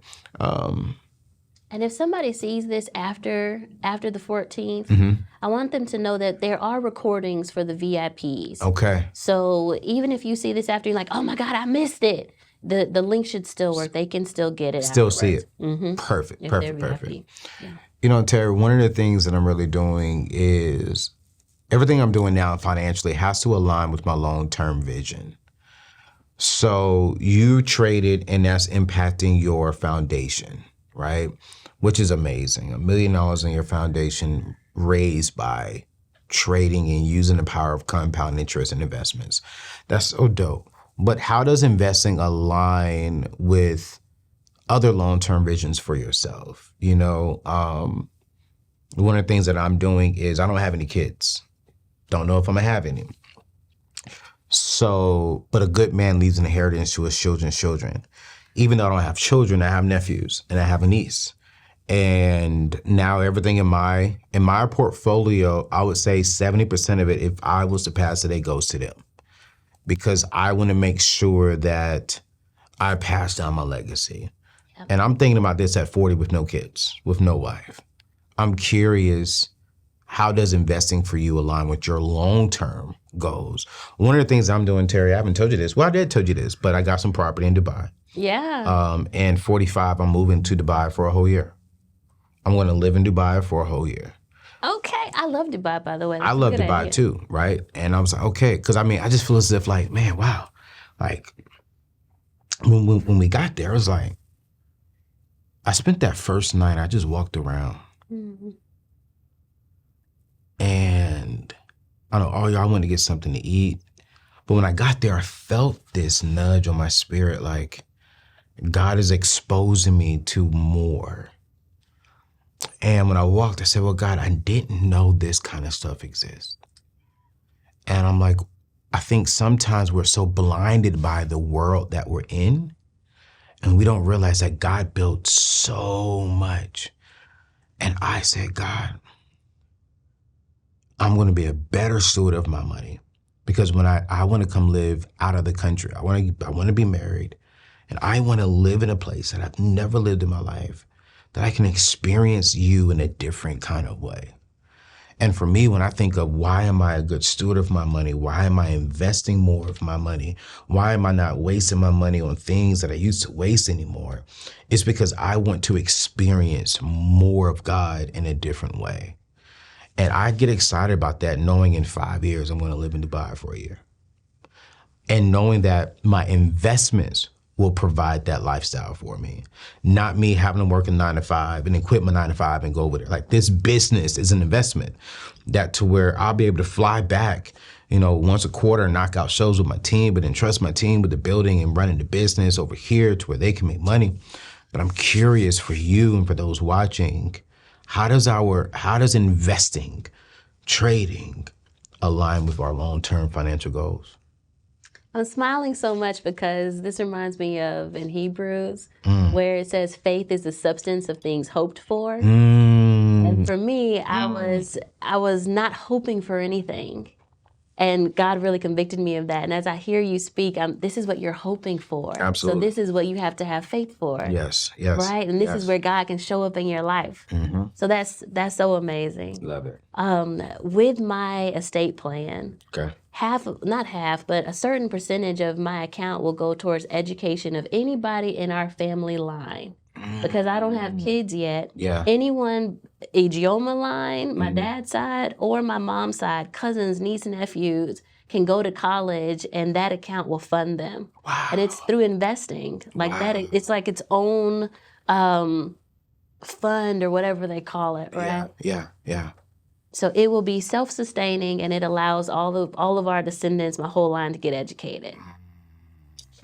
And if somebody sees this after the 14th, I want them to know that there are recordings for the VIPs. Okay. So even if you see this after, you're like, oh my God, I missed it. The link should still work. They can still get it. Still see it. Mm-hmm. Perfect. If Perfect. they're Perfect. VIP. Yeah. You know, Teri, one of the things that I'm really doing is everything I'm doing now financially has to align with my long-term vision. So you traded, and that's impacting your foundation, right? Which is amazing. $1 million in your foundation raised by trading and using the power of compound interest and investments. That's so dope. But how does investing align with other long-term visions for yourself? You know, one of the things that I'm doing is I don't have any kids. Don't know if I'm gonna have any. So, but a good man leaves an inheritance to his children's children. Even though I don't have children, I have nephews and I have a niece. And now everything in my portfolio, I would say 70% of it, if I was to pass it, it goes to them. Because I want to make sure that I pass down my legacy. Yep. And I'm thinking about this at 40 with no kids, with no wife. I'm curious, how does investing for you align with your long-term goals? One of the things I'm doing, Teri, I haven't told you this. Well, I did tell you this, but I got some property in Dubai. Yeah. And 45, I'm moving to Dubai for a whole year. I'm going to live in Dubai for a whole year. Okay, I love Dubai, by the way. I love Dubai too, right? And I was like, okay, because I mean, I just feel as if like, man, wow, like when we got there, it was like, I spent that first night, I just walked around, and I don't know, all y'all wanted to get something to eat, but when I got there, I felt this nudge on my spirit, like God is exposing me to more. And when I walked, I said, well, God, I didn't know this kind of stuff exists. And I'm like, I think sometimes we're so blinded by the world that we're in, and we don't realize that God built so much. And I said, God, I'm going to be a better steward of my money, because when I want to come live out of the country, I want to be married, and I want to live in a place that I've never lived in my life, that I can experience you in a different kind of way. And for me, when I think of why am I a good steward of my money? Why am I investing more of my money? Why am I not wasting my money on things that I used to waste anymore? It's because I want to experience more of God in a different way. And I get excited about that, knowing in 5 years I'm going to live in Dubai for a year. And knowing that my investments will provide that lifestyle for me. Not me having to work a 9 to 5 and then quit my 9 to 5 and go over there. Like, this business is an investment that to where I'll be able to fly back, once a quarter and knock out shows with my team, but then trust my team with the building and running the business over here to where they can make money. But I'm curious for you and for those watching, how does investing, trading align with our long-term financial goals? I'm smiling so much because this reminds me of in Hebrews where it says faith is the substance of things hoped for. And for me, I was not hoping for anything. And God really convicted me of that. And as I hear you speak, this is what you're hoping for. Absolutely. So this is what you have to have faith for. Yes. Right? And this is where God can show up in your life. So that's so amazing. Love it. With my estate plan, Okay. not half, but a certain percentage of my account will go towards education of anybody in our family line. Because I don't have kids yet. Yeah. Anyone, Ijeoma line, my dad's side, or my mom's side, cousins, niece, and nephews can go to college, and that account will fund them. Wow. And it's through investing. Like that, it's like its own fund or whatever they call it, right? Yeah. So it will be self-sustaining, and it allows all of our descendants, my whole line, to get educated.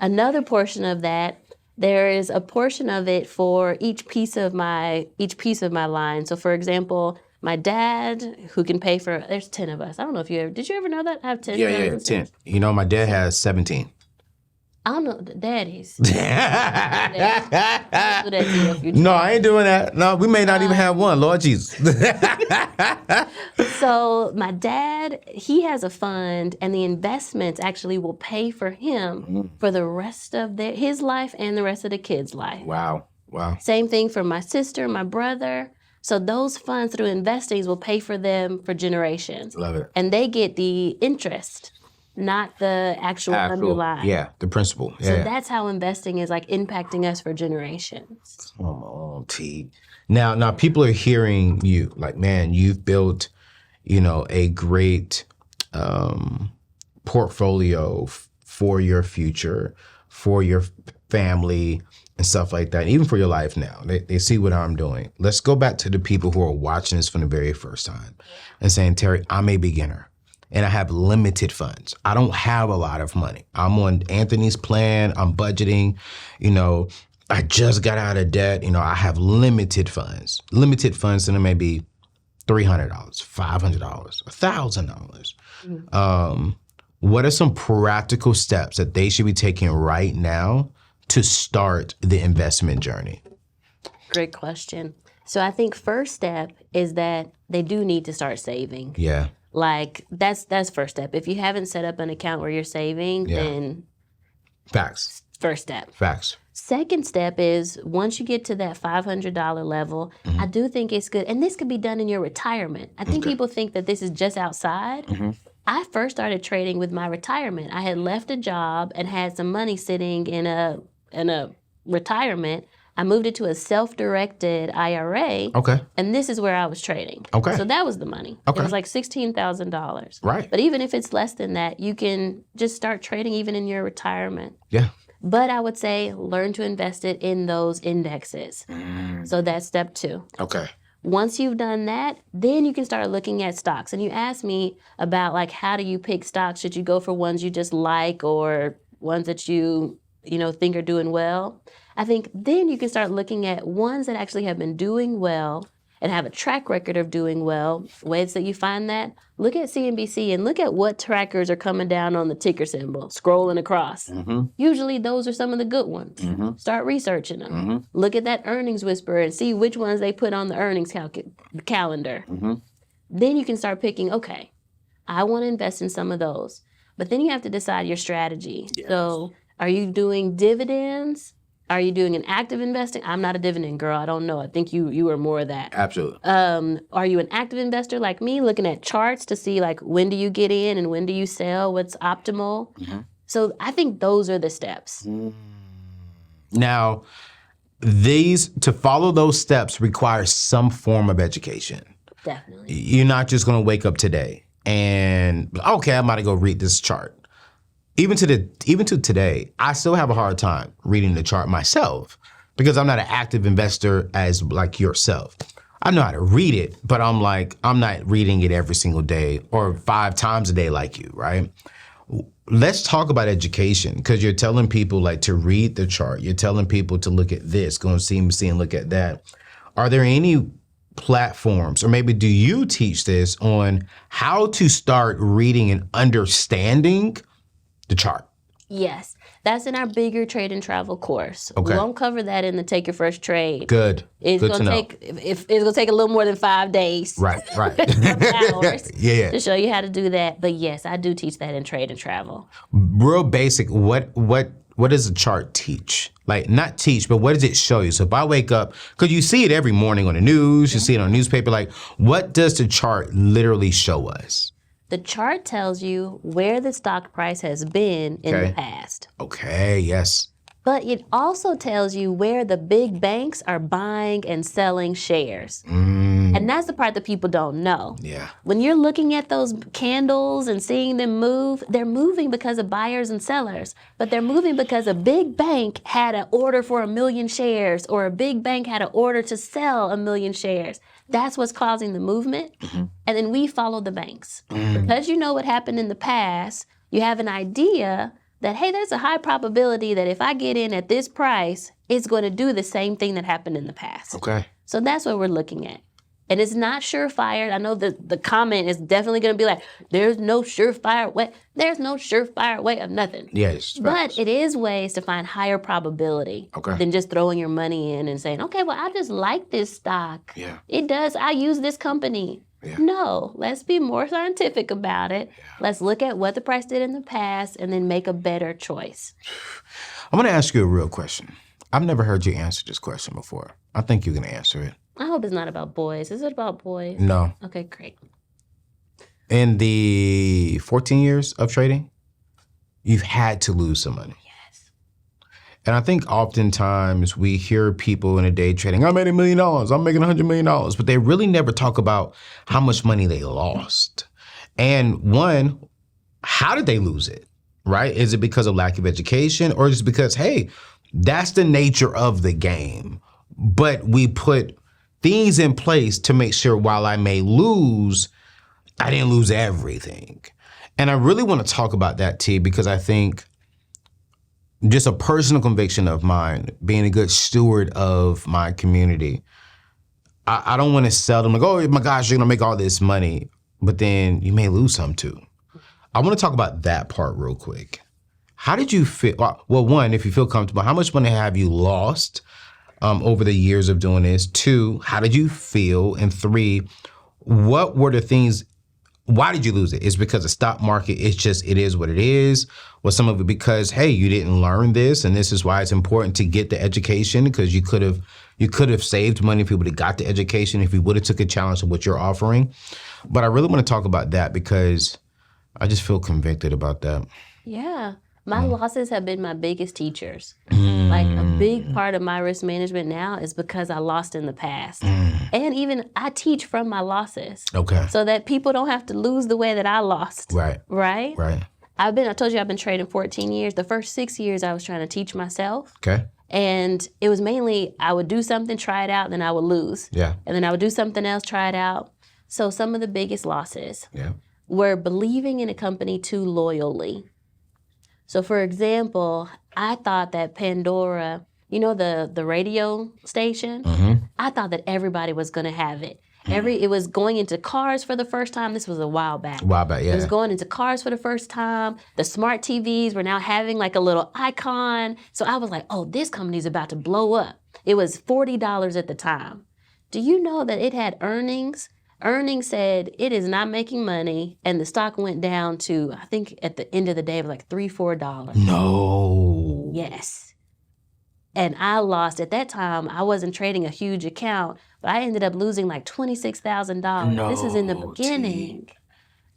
Another portion of that, there is a portion of it for each piece of my line. So, for example, my dad, who can pay for, there's 10 of us. I don't know if did you ever know that? I have 10. Yeah, 10. My dad has 17. I don't know, the daddies. No, I ain't doing that. No, we may not even have one, Lord Jesus. So my dad, he has a fund, and the investments actually will pay for him for the rest of his life and the rest of the kids' life. Wow. Same thing for my sister, my brother. So those funds through investings will pay for them for generations. Love it. And they get the interest, not the actual underlying. Yeah, the principal. Yeah. So that's how investing is like impacting us for generations. Come on, T. Now people are hearing you like, man, you've built, a great portfolio for your future, for your family and stuff like that, even for your life now. They see what I'm doing. Let's go back to the people who are watching this for the very first time and saying, Teri, I'm a beginner. And I have limited funds. I don't have a lot of money. I'm on Anthony's plan. I'm budgeting. I just got out of debt. I have limited funds. Limited funds, and it may be $300, $500, $1,000. What are some practical steps that they should be taking right now to start the investment journey? Great question. So I think first step is that they do need to start saving. Yeah. Like that's first step. If you haven't set up an account where you're saving, then Facts. First step. Facts. Second step is once you get to that $500 level, I do think it's good. And this could be done in your retirement. I think people think that this is just outside. I first started trading with my retirement. I had left a job and had some money sitting in a retirement. I moved it to a self-directed IRA. Okay. And this is where I was trading. Okay. So that was the money. Okay. It was like $16,000. Right. But even if it's less than that, you can just start trading even in your retirement. Yeah. But I would say learn to invest it in those indexes. So that's step 2. Okay. Once you've done that, then you can start looking at stocks. And you asked me about like, how do you pick stocks? Should you go for ones you just like or ones that you think are doing well? I think then you can start looking at ones that actually have been doing well and have a track record of doing well. Ways that you find that, look at CNBC and look at what trackers are coming down on the ticker symbol, scrolling across. Usually those are some of the good ones. Start researching them. Look at that earnings whisperer and see which ones they put on the earnings calendar. Then you can start picking, okay, I want to invest in some of those. But then you have to decide your strategy. Yes. So are you doing dividends? Are you doing an active investing? I'm not a dividend girl. I don't know. I think you are more of that. Absolutely. Are you an active investor like me, looking at charts to see like when do you get in and when do you sell? What's optimal? So I think those are the steps. Now, to follow those steps requires some form of education. Definitely. You're not just going to wake up today and okay, I'm about to go read this chart. Even to today, I still have a hard time reading the chart myself because I'm not an active investor as like yourself. I know how to read it, but I'm not reading it every single day or 5 times a day like you, right? Let's talk about education because you're telling people like to read the chart. You're telling people to look at this, go and see and look at that. Are there any platforms, or maybe do you teach this on how to start reading and understanding the chart? Yes, that's in our bigger trade and travel course. Okay. We won't cover that in the Take Your First Trade. Good. It's Good gonna take it's gonna take a little more than 5 days. Right. Hours Yeah. to show you how to do that. But yes, I do teach that in trade and travel. Real basic. What does the chart teach? Like not teach, but what does it show you? So if I wake up, because you see it every morning on the news, you see it on the newspaper. Like what does the chart literally show us? The chart tells you where the stock price has been in the past. Okay, yes. But it also tells you where the big banks are buying and selling shares. And that's the part that people don't know. Yeah. When you're looking at those candles and seeing them move, they're moving because of buyers and sellers. But they're moving because a big bank had an order for 1 million shares or a big bank had an order to sell 1 million shares. That's what's causing the movement. And then we follow the banks. Because you know what happened in the past, you have an idea that, hey, there's a high probability that if I get in at this price, it's going to do the same thing that happened in the past. Okay. So that's what we're looking at. And it's not surefire. I know that the comment is definitely going to be like, there's no surefire way. There's no surefire way of nothing. Yes. But it is ways to find higher probability than just throwing your money in and saying, okay, well, I just like this stock. Yeah. It does. I use this company. Yeah. No, let's be more scientific about it. Yeah. Let's look at what the price did in the past and then make a better choice. I'm going to ask you a real question. I've never heard you answer this question before. I think you're going to answer it. I hope it's not about boys. Is it about boys? No. Okay, great. In the 14 years of trading, you've had to lose some money. Yes. And I think oftentimes we hear people in a day trading, I made $1 million, I'm making $100 million, but they really never talk about how much money they lost. And one, how did they lose it, right? Is it because of lack of education or is it because, hey, that's the nature of the game, but we put things in place to make sure while I may lose, I didn't lose everything. And I really want to talk about that, T, because I think just a personal conviction of mine, being a good steward of my community, I don't want to sell them like, oh my gosh, you're going to make all this money, but then you may lose some too. I want to talk about that part real quick. How did you feel? Well, one, if you feel comfortable, how much money have you lost over the years of doing this? 2, how did you feel? And 3, what were the things, why did you lose it? Is it because the stock market, it is what it is? Was some of it because, hey, you didn't learn this and this is why it's important to get the education because you could have saved money if you would have got the education, if you would have took a challenge of what you're offering. But I really want to talk about that because I just feel convicted about that. Yeah. My losses have been my biggest teachers. Like a big part of my risk management now is because I lost in the past. And even I teach from my losses. Okay. So that people don't have to lose the way that I lost. Right. Right? Right. I told you I've been trading 14 years. The first 6 years I was trying to teach myself. Okay. And it was mainly I would do something, try it out, and then I would lose. Yeah. And then I would do something else, try it out. So some of the biggest losses were believing in a company too loyally. So for example, I thought that Pandora, you know, the radio station, I thought that everybody was going to have it. It was going into cars for the first time. This was a while back. It was going into cars for the first time. The smart TVs were now having like a little icon. So I was like, oh, this company's about to blow up. It was $40 at the time. Do you know that it had earnings? Earnings said it is not making money, and the stock went down to, I think at the end of the day, it was like $3, $4. No. Yes. And I lost, at that time, I wasn't trading a huge account, but I ended up losing like $26,000. No, This is in the beginning.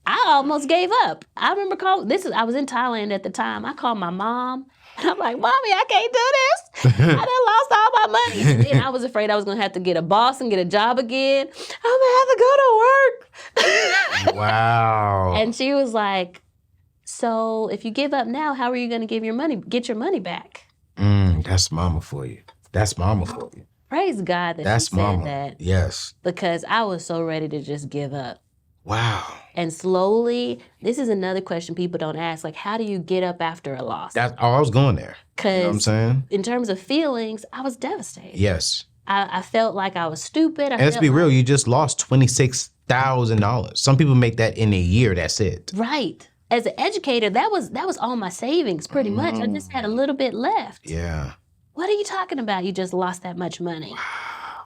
I almost gave up. I remember I was in Thailand at the time. I called my mom, and I'm like, Mommy, I can't do this. I done lost all my money. And then I was afraid I was going to have to get a boss and get a job again. I'm going to have to go to work. Wow. And she was like, so if you give up now, how are you going to get your money back? That's mama for you. That's mama for you. Praise God that That's she said mama. that. Yes. Because I was so ready to just give up. Wow. And slowly, this is another question people don't ask, like, how do you get up after a loss? I was going there. Because you know what I'm saying? In terms of feelings, I was devastated. Yes. I felt like I was stupid. And let's be real, you just lost $26,000. Some people make that in a year, that's it. Right. As an educator, that was all my savings, pretty much. I just had a little bit left. Yeah. What are you talking about? You just lost that much money. Wow.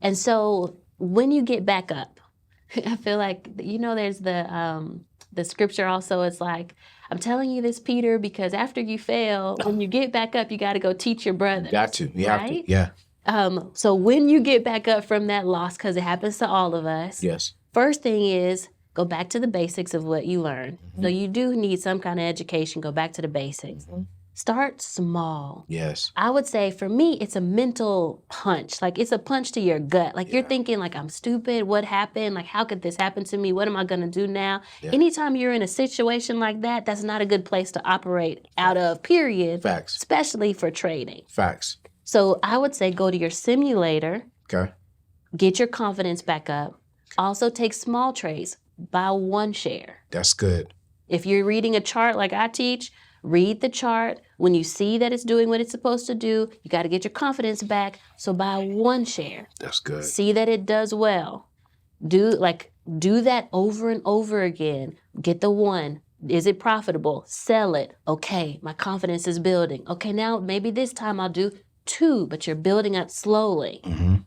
And so when you get back up, I feel like, you know, there's the scripture also, it's like, I'm telling you this, Peter, because after you fail, when you get back up, you got to go teach your brothers. Got to. You have right? to. Yeah. So when you get back up from that loss, because it happens to all of us, Yes. first thing is go back to the basics of what you learned. So you do need some kind of education. Go back to the basics. Start small. Yes. I would say for me, it's a mental punch. Like it's a punch to your gut. Like you're thinking like, I'm stupid. What happened? Like, how could this happen to me? What am I going to do now? Yeah. Anytime you're in a situation like that, that's not a good place to operate out of, period. Facts. Especially for trading. Facts. So I would say go to your simulator. Okay. Get your confidence back up. Also take small trades. Buy one share. That's good. If you're reading a chart like I teach, read the chart. When you see that it's doing what it's supposed to do, you got to get your confidence back. So buy one share. That's good. See that it does well. Do that over and over again. Get the one. Is it profitable? Sell it. Okay, my confidence is building. Okay, now maybe this time I'll do 2, but you're building up slowly,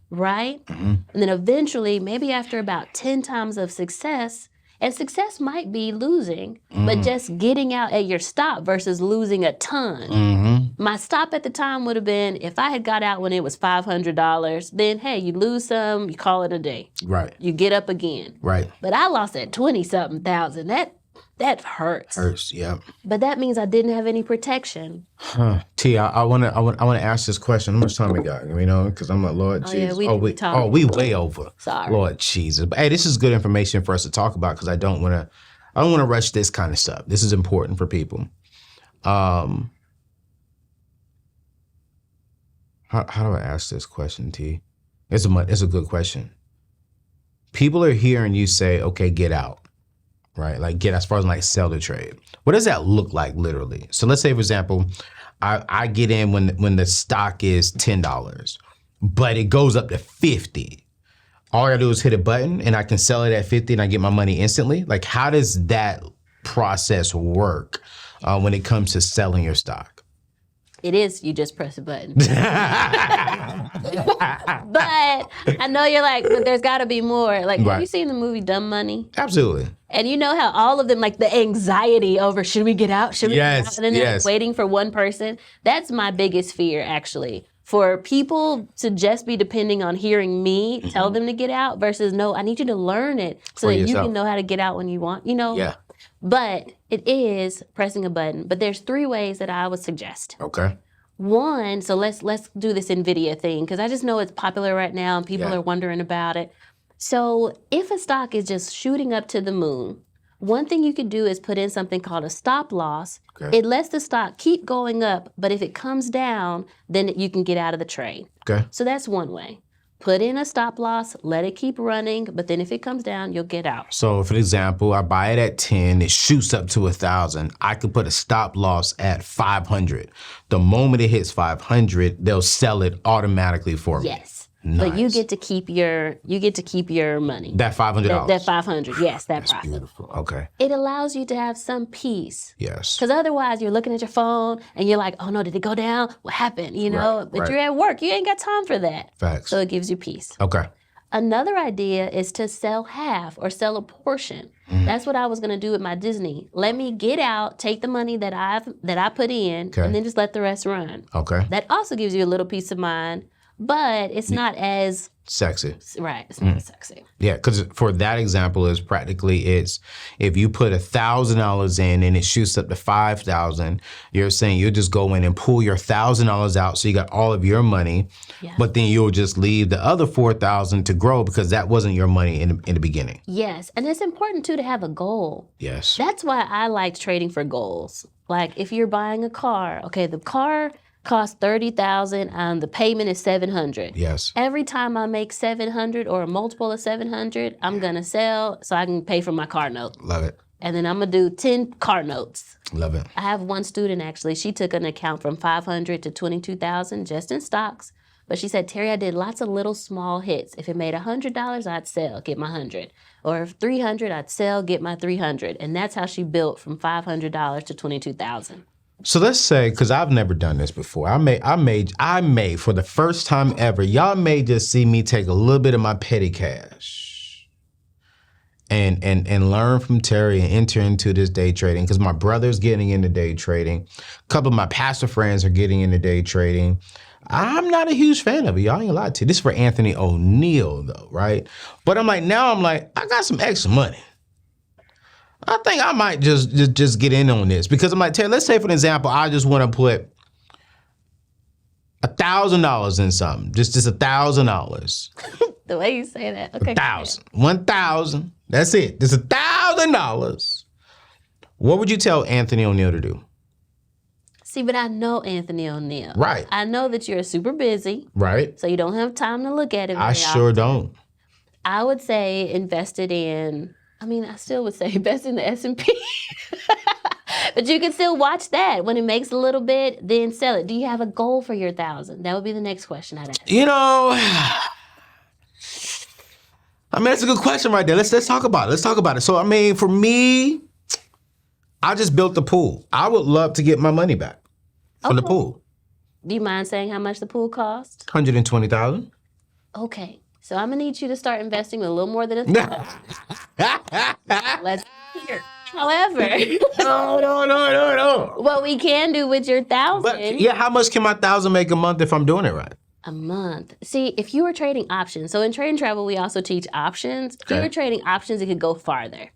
right? And then eventually, maybe after about 10 times of success, and success might be losing, but just getting out at your stop versus losing a ton. My stop at the time would have been, if I had got out when it was $500, then hey, you lose some, you call it a day. Right. You get up again. Right. But I lost at 20-something thousand. That hurts. Hurts, yeah. But that means I didn't have any protection. T, I want to ask this question. How much time we got? You know, because I'm like, Lord Jesus. Yeah, we way over. Sorry. Lord Jesus. But hey, this is good information for us to talk about because I don't want to rush this kind of stuff. This is important for people. How do I ask this question, T? It's a good question. People are hearing you say, okay, get out. Right, like get as far as like sell the trade. What does that look like literally? So let's say, for example, I get in when the stock is $10, but it goes up to 50. All I gotta do is hit a button and I can sell it at 50 and I get my money instantly. Like, how does that process work when it comes to selling your stock? It is, you just press a button. But I know you're like, but there's got to be more. Like, have you seen the movie Dumb Money? Absolutely. And you know how all of them, like the anxiety over, should we get out? Should we get out? And then they're like waiting for one person. That's my biggest fear, actually. For people to just be depending on hearing me tell them to get out versus, no, I need you to learn it so that you can know how to get out when you want, you know? Yeah. But it is pressing a button. But there's 3 ways that I would suggest. Okay. One, so let's do this NVIDIA thing, because I just know it's popular right now and people Yeah. are wondering about it. So if a stock is just shooting up to the moon, one thing you could do is put in something called a stop loss. Okay. It lets the stock keep going up, but if it comes down, then you can get out of the trade. Okay. So that's one way. Put in a stop loss, let it keep running, but then if it comes down, you'll get out. So, for example, I buy it at 10, it shoots up to 1,000. I could put a stop loss at 500. The moment it hits 500, they'll sell it automatically for me. Yes. Nice. But you get to keep your money. That $500. That 500, yes, that That's profit. beautiful. Okay. It allows you to have some peace. Yes. Because otherwise you're looking at your phone and you're like, oh no, did it go down? What happened? You know, Right, but right. you're at work. You ain't got time for that. Facts. So it gives you peace. Okay. Another idea is to sell half or sell a portion. That's what I was gonna do with my Disney. Let me get out, take the money that I put in, Okay. and then just let the rest run. Okay. That also gives you a little peace of mind, but it's not as Sexy. right. It's not as sexy. Yeah, because for that example is practically it's if you put $1,000 in and it shoots up to 5,000, you're saying you'll just go in and pull your $1,000 out, so you got all of your money, Yeah. but then you'll just leave the other 4,000 to grow because that wasn't your money in the beginning. Yes, and it's important too to have a goal. Yes. That's why I liked trading for goals. Like if you're buying a car, okay, the car costs $30,000 and the payment is $700. Yes. Every time I make $700 or a multiple of $700, I'm gonna sell so I can pay for my car note. Love it. And then I'm gonna do 10 car notes. Love it. I have one student actually, she took an account from $500 to $22,000 just in stocks. But she said, Teri, I did lots of little small hits. If it made $100, I'd sell, get my 100. Or if 300, I'd sell, get my 300. And that's how she built from $500 to $22,000. So let's say, because I've never done this before, I may for the first time ever, y'all may just see me take a little bit of my petty cash and learn from Teri and enter into this day trading, because my brother's getting into day trading. A couple of my pastor friends are getting into day trading. I'm not a huge fan of it, y'all ain't lied to you. This is for Anthony ONeal though, right? But I'm like, I got some extra money. I think I might just get in on this, because I'm like, Teri, let's say for example, I just want to put $1,000 in something, just $1,000. The way you say that, okay. 1,000. That's it. Just $1,000. What would you tell Anthony ONeal to do? See, but I know Anthony ONeal. Right. I know that you're super busy, Right. so you don't have time to look at it very I sure often. don't. I would say I still would say invest in the S&P. But you can still watch that. When it makes a little bit, then sell it. Do you have a goal for your 1,000? That would be the next question I'd ask. You know, that's a good question right there. Let's talk about it. So, for me, I just built the pool. I would love to get my money back for the Okay. pool. Do you mind saying how much the pool cost? $120,000. Okay. So I'm going to need you to start investing with a little more than $1,000. Let's hear. However, No. what we can do with your 1,000 But yeah, how much can my 1,000 make a month if I'm doing it right? a month. See, if you were trading options, so in Trade and Travel, we also teach options. If you Okay. were trading options, it could go farther.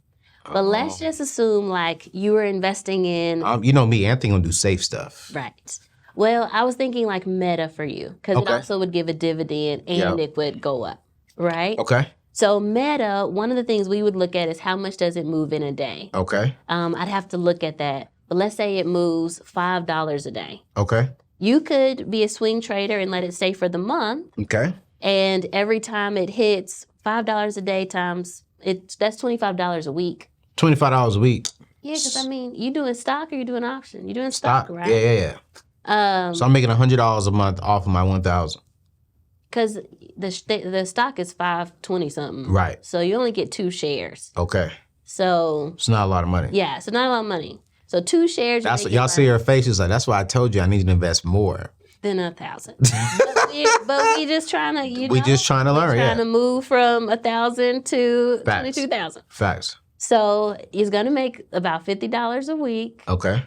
But let's just assume like you were investing in, You know me, Anthony gonna do safe stuff. right. Well, I was thinking like Meta for you, because it Okay. also would give a dividend and Yeah. it would go up, right? Okay. So Meta, one of the things we would look at is how much does it move in a day. Okay. I'd have to look at that. But let's say it moves $5 a day. Okay. You could be a swing trader and let it stay for the month. Okay. And every time it hits $5 a day times, that's $25 a week. $25 a week. Yeah, because you doing stock or you doing option? You doing stock, right? Yeah. So I'm making $100 a month off of my 1,000. Because the stock is $5.20 something. Right. So you only get 2 shares. Okay. So It's not a lot of money. yeah, so not a lot of money. So 2 shares. That's what y'all see her face. She's like, that's why I told you I need to invest more. Than 1,000. but we just trying to, We just trying to learn, trying yeah. to move from 1,000 to Facts. 22,000. Facts. So he's gonna make about $50 a week. Okay.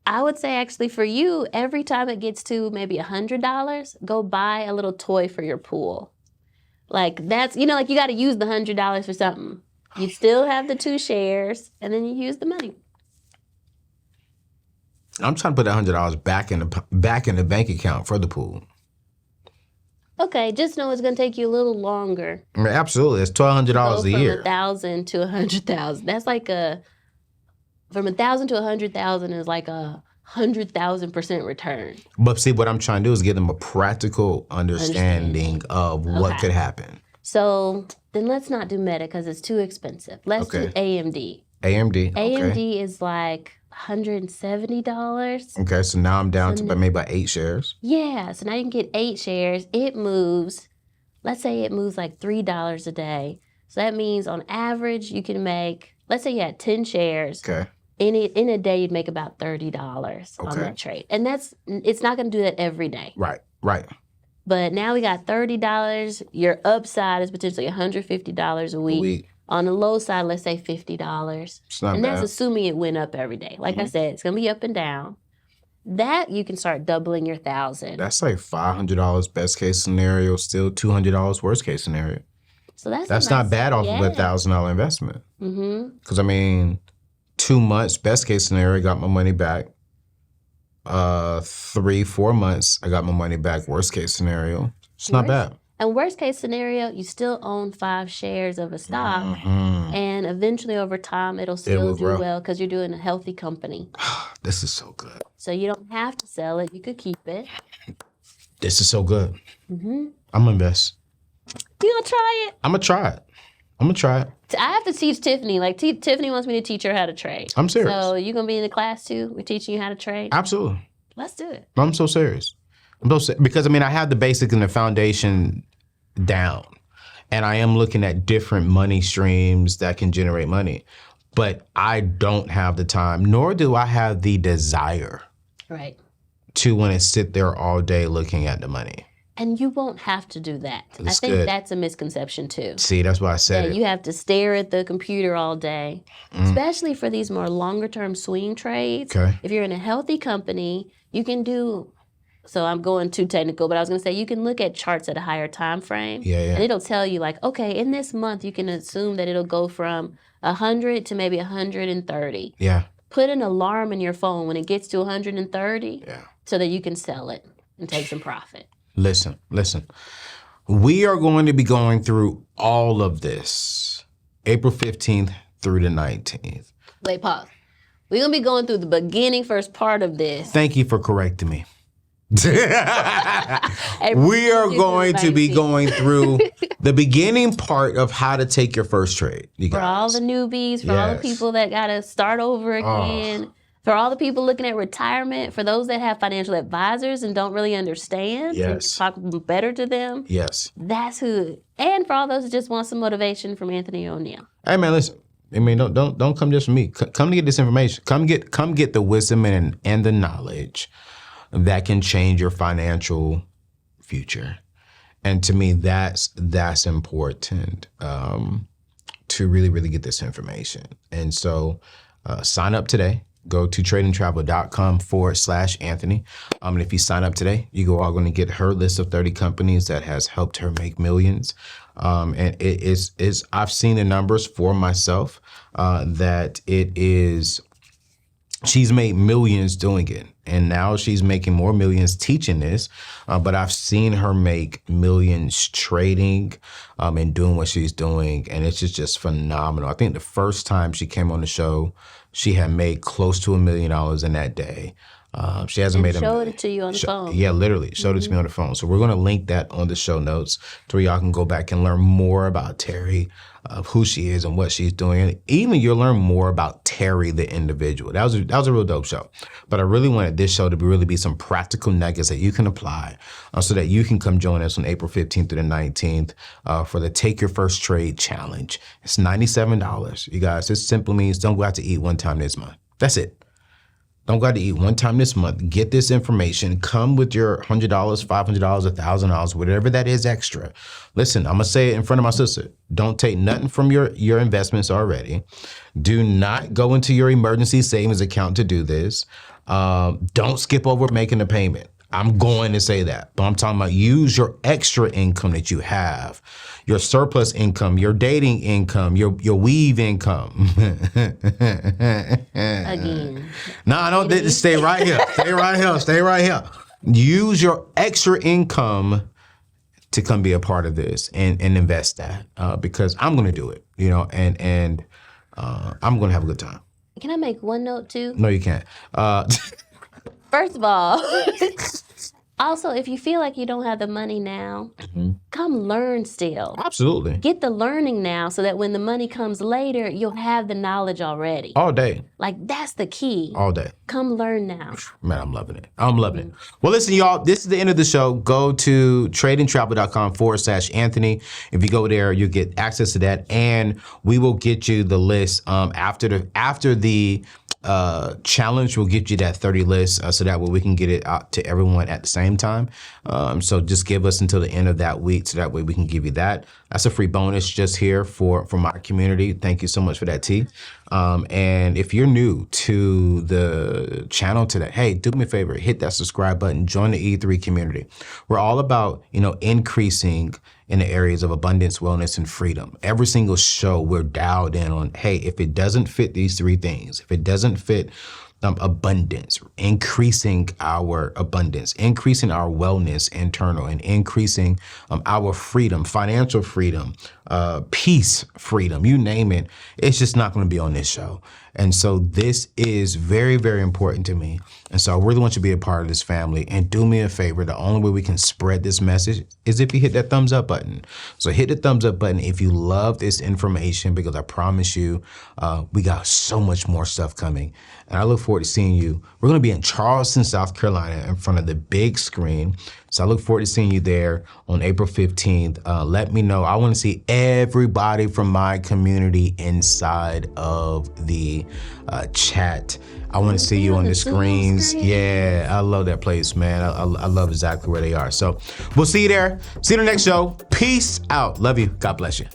I would say actually for you, every time it gets to maybe $100, go buy a little toy for your pool. Like that's, like you got to use the $100 for something. You still have the 2 shares, and then you use the money. I'm trying to put $100 back in the bank account for the pool. Okay, just know it's gonna take you a little longer. I mean, absolutely, it's $1,200 a year. From 1,000 to 100,000. That's like from 1,000 to 100,000 is like 100,000% return. But see, what I'm trying to do is give them a practical understanding of what could happen. So then let's not do Meta because it's too expensive. Let's do AMD. AMD. AMD is like $170. Okay, so now I'm down to maybe about 8 shares. Yeah, so now you can get 8 shares. It moves, let's say it moves like $3 a day. So that means on average you can make, let's say you had 10 shares. Okay. In a day you'd make about $30 on that trade. And it's not gonna do that every day. Right. But now we got $30. Your upside is potentially $150 a week. On the low side, let's say $50. It's not and bad. That's assuming it went up every day. Like I said, it's gonna be up and down. That you can start doubling your 1,000. That's like $500 best case scenario, still $200 worst case scenario. So that's not bad off of a $1,000 investment. Because I mean, 2 months best case scenario, got my money back. 3-4 months, I got my money back. Worst case scenario, it's not bad. And worst case scenario, you still own 5 shares of a stock, and eventually over time it'll still do well because you're doing a healthy company. This is so good. So you don't have to sell it; you could keep it. This is so good. I'm gonna invest. You gonna try it? I'm gonna try it. I have to teach Tiffany. Like Tiffany wants me to teach her how to trade. I'm serious. So you gonna be in the class too? We're teaching you how to trade. Absolutely. Let's do it. I'm so serious. Because I mean, I have the basic and the foundation down, and I am looking at different money streams that can generate money, but I don't have the time, nor do I have the desire, to want to sit there all day looking at the money. And you won't have to do that. I think that's a misconception too. See, that's why I said it. You have to stare at the computer all day, especially for these more longer term swing trades. If you're in a healthy company, you can do. So I'm going too technical, but I was going to say you can look at charts at a higher time frame. And it'll tell you like, okay, in this month, you can assume that it'll go from 100 to maybe 130. Put an alarm in your phone when it gets to 130 so that you can sell it and take some profit. Listen. We are going to be going through all of this April 15th through the 19th. Wait, pause. We're going to be going through the beginning first part of this. Thank you for correcting me. We are going to be going through the beginning part of how to take your first trade. You guys. For all the newbies, for all the people that got to start over again, for all the people looking at retirement, for those that have financial advisors and don't really understand, and talk better to them. That's who. And for all those that just want some motivation from Anthony ONeal. Hey man, listen. I mean, don't come just from me. Come to get this information. Come get the wisdom and the knowledge that can change your financial future. And to me, that's important to really get this information. And so sign up today. Go to tradingtravel.com/Anthony. And if you sign up today, you are going to get her list of 30 companies that has helped her make millions. And it is I've seen the numbers for myself that it is. She's made millions doing it, and now she's making more millions teaching this. But I've seen her make millions trading and doing what she's doing, and it's just phenomenal. I think the first time she came on the show, she had made close to $1 million in that day. She hasn't made showed it to you on the phone. Yeah, literally showed it to me on the phone. So we're going to link that on the show notes so y'all can go back and learn more about Teri, who she is and what she's doing. And even you'll learn more about Teri, the individual. That was a real dope show. But I really wanted this show to really be some practical nuggets that you can apply so that you can come join us on April 15th through the 19th for the Take Your First Trade Challenge. It's $97. You guys, this simply means don't go out to eat one time this month. That's it. Don't go out to eat one time this month. Get this information. Come with your $100, $500, $1,000, whatever that is extra. Listen, I'm going to say it in front of my sister. Don't take nothing from your investments already. Do not go into your emergency savings account to do this. Don't skip over making a payment. I'm going to say that. But I'm talking about use your extra income that you have, your surplus income, your dating income, your weave income. Again. No, I don't. Stay right here. Stay right here. Stay right here. Use your extra income to come be a part of this and invest that because I'm going to do it, and I'm going to have a good time. Can I make one note too? No, you can't. First of all, also, if you feel like you don't have the money now, come learn still. Absolutely. Get the learning now so that when the money comes later, you'll have the knowledge already. All day. Like, that's the key. All day. Come learn now. Man, I'm loving it. I'm loving it. Well, listen, y'all, this is the end of the show. Go to tradeandtravel.com/Anthony. If you go there, you'll get access to that. And we will get you the list after the challenge. We'll get you that 30 list so that way we can get it out to everyone at the same time. So just give us until the end of that week so that way we can give you that. That's a free bonus just here for my community. Thank you so much for that, T. And if you're new to the channel today, hey, do me a favor, hit that subscribe button, join the E3 community. We're all about, increasing in the areas of abundance, wellness, and freedom. Every single show we're dialed in on, hey, if it doesn't fit these three things, if it doesn't fit abundance, increasing our abundance, increasing our wellness internal, and increasing our freedom, financial freedom, peace freedom, you name it, it's just not going to be on this show. And so this is very, very important to me. And so I really want you to be a part of this family. And do me a favor, the only way we can spread this message is if you hit that thumbs up button. So hit the thumbs up button if you love this information, because I promise you, we got so much more stuff coming. And I look forward to seeing you. We're going to be in Charleston, South Carolina, in front of the big screen. So I look forward to seeing you there on April 15th. Let me know. I want to see everybody from my community inside of the chat. I want to see you on the screens. Yeah, I love that place, man. I love exactly where they are. So we'll see you there. See you in the next show. Peace out. Love you. God bless you.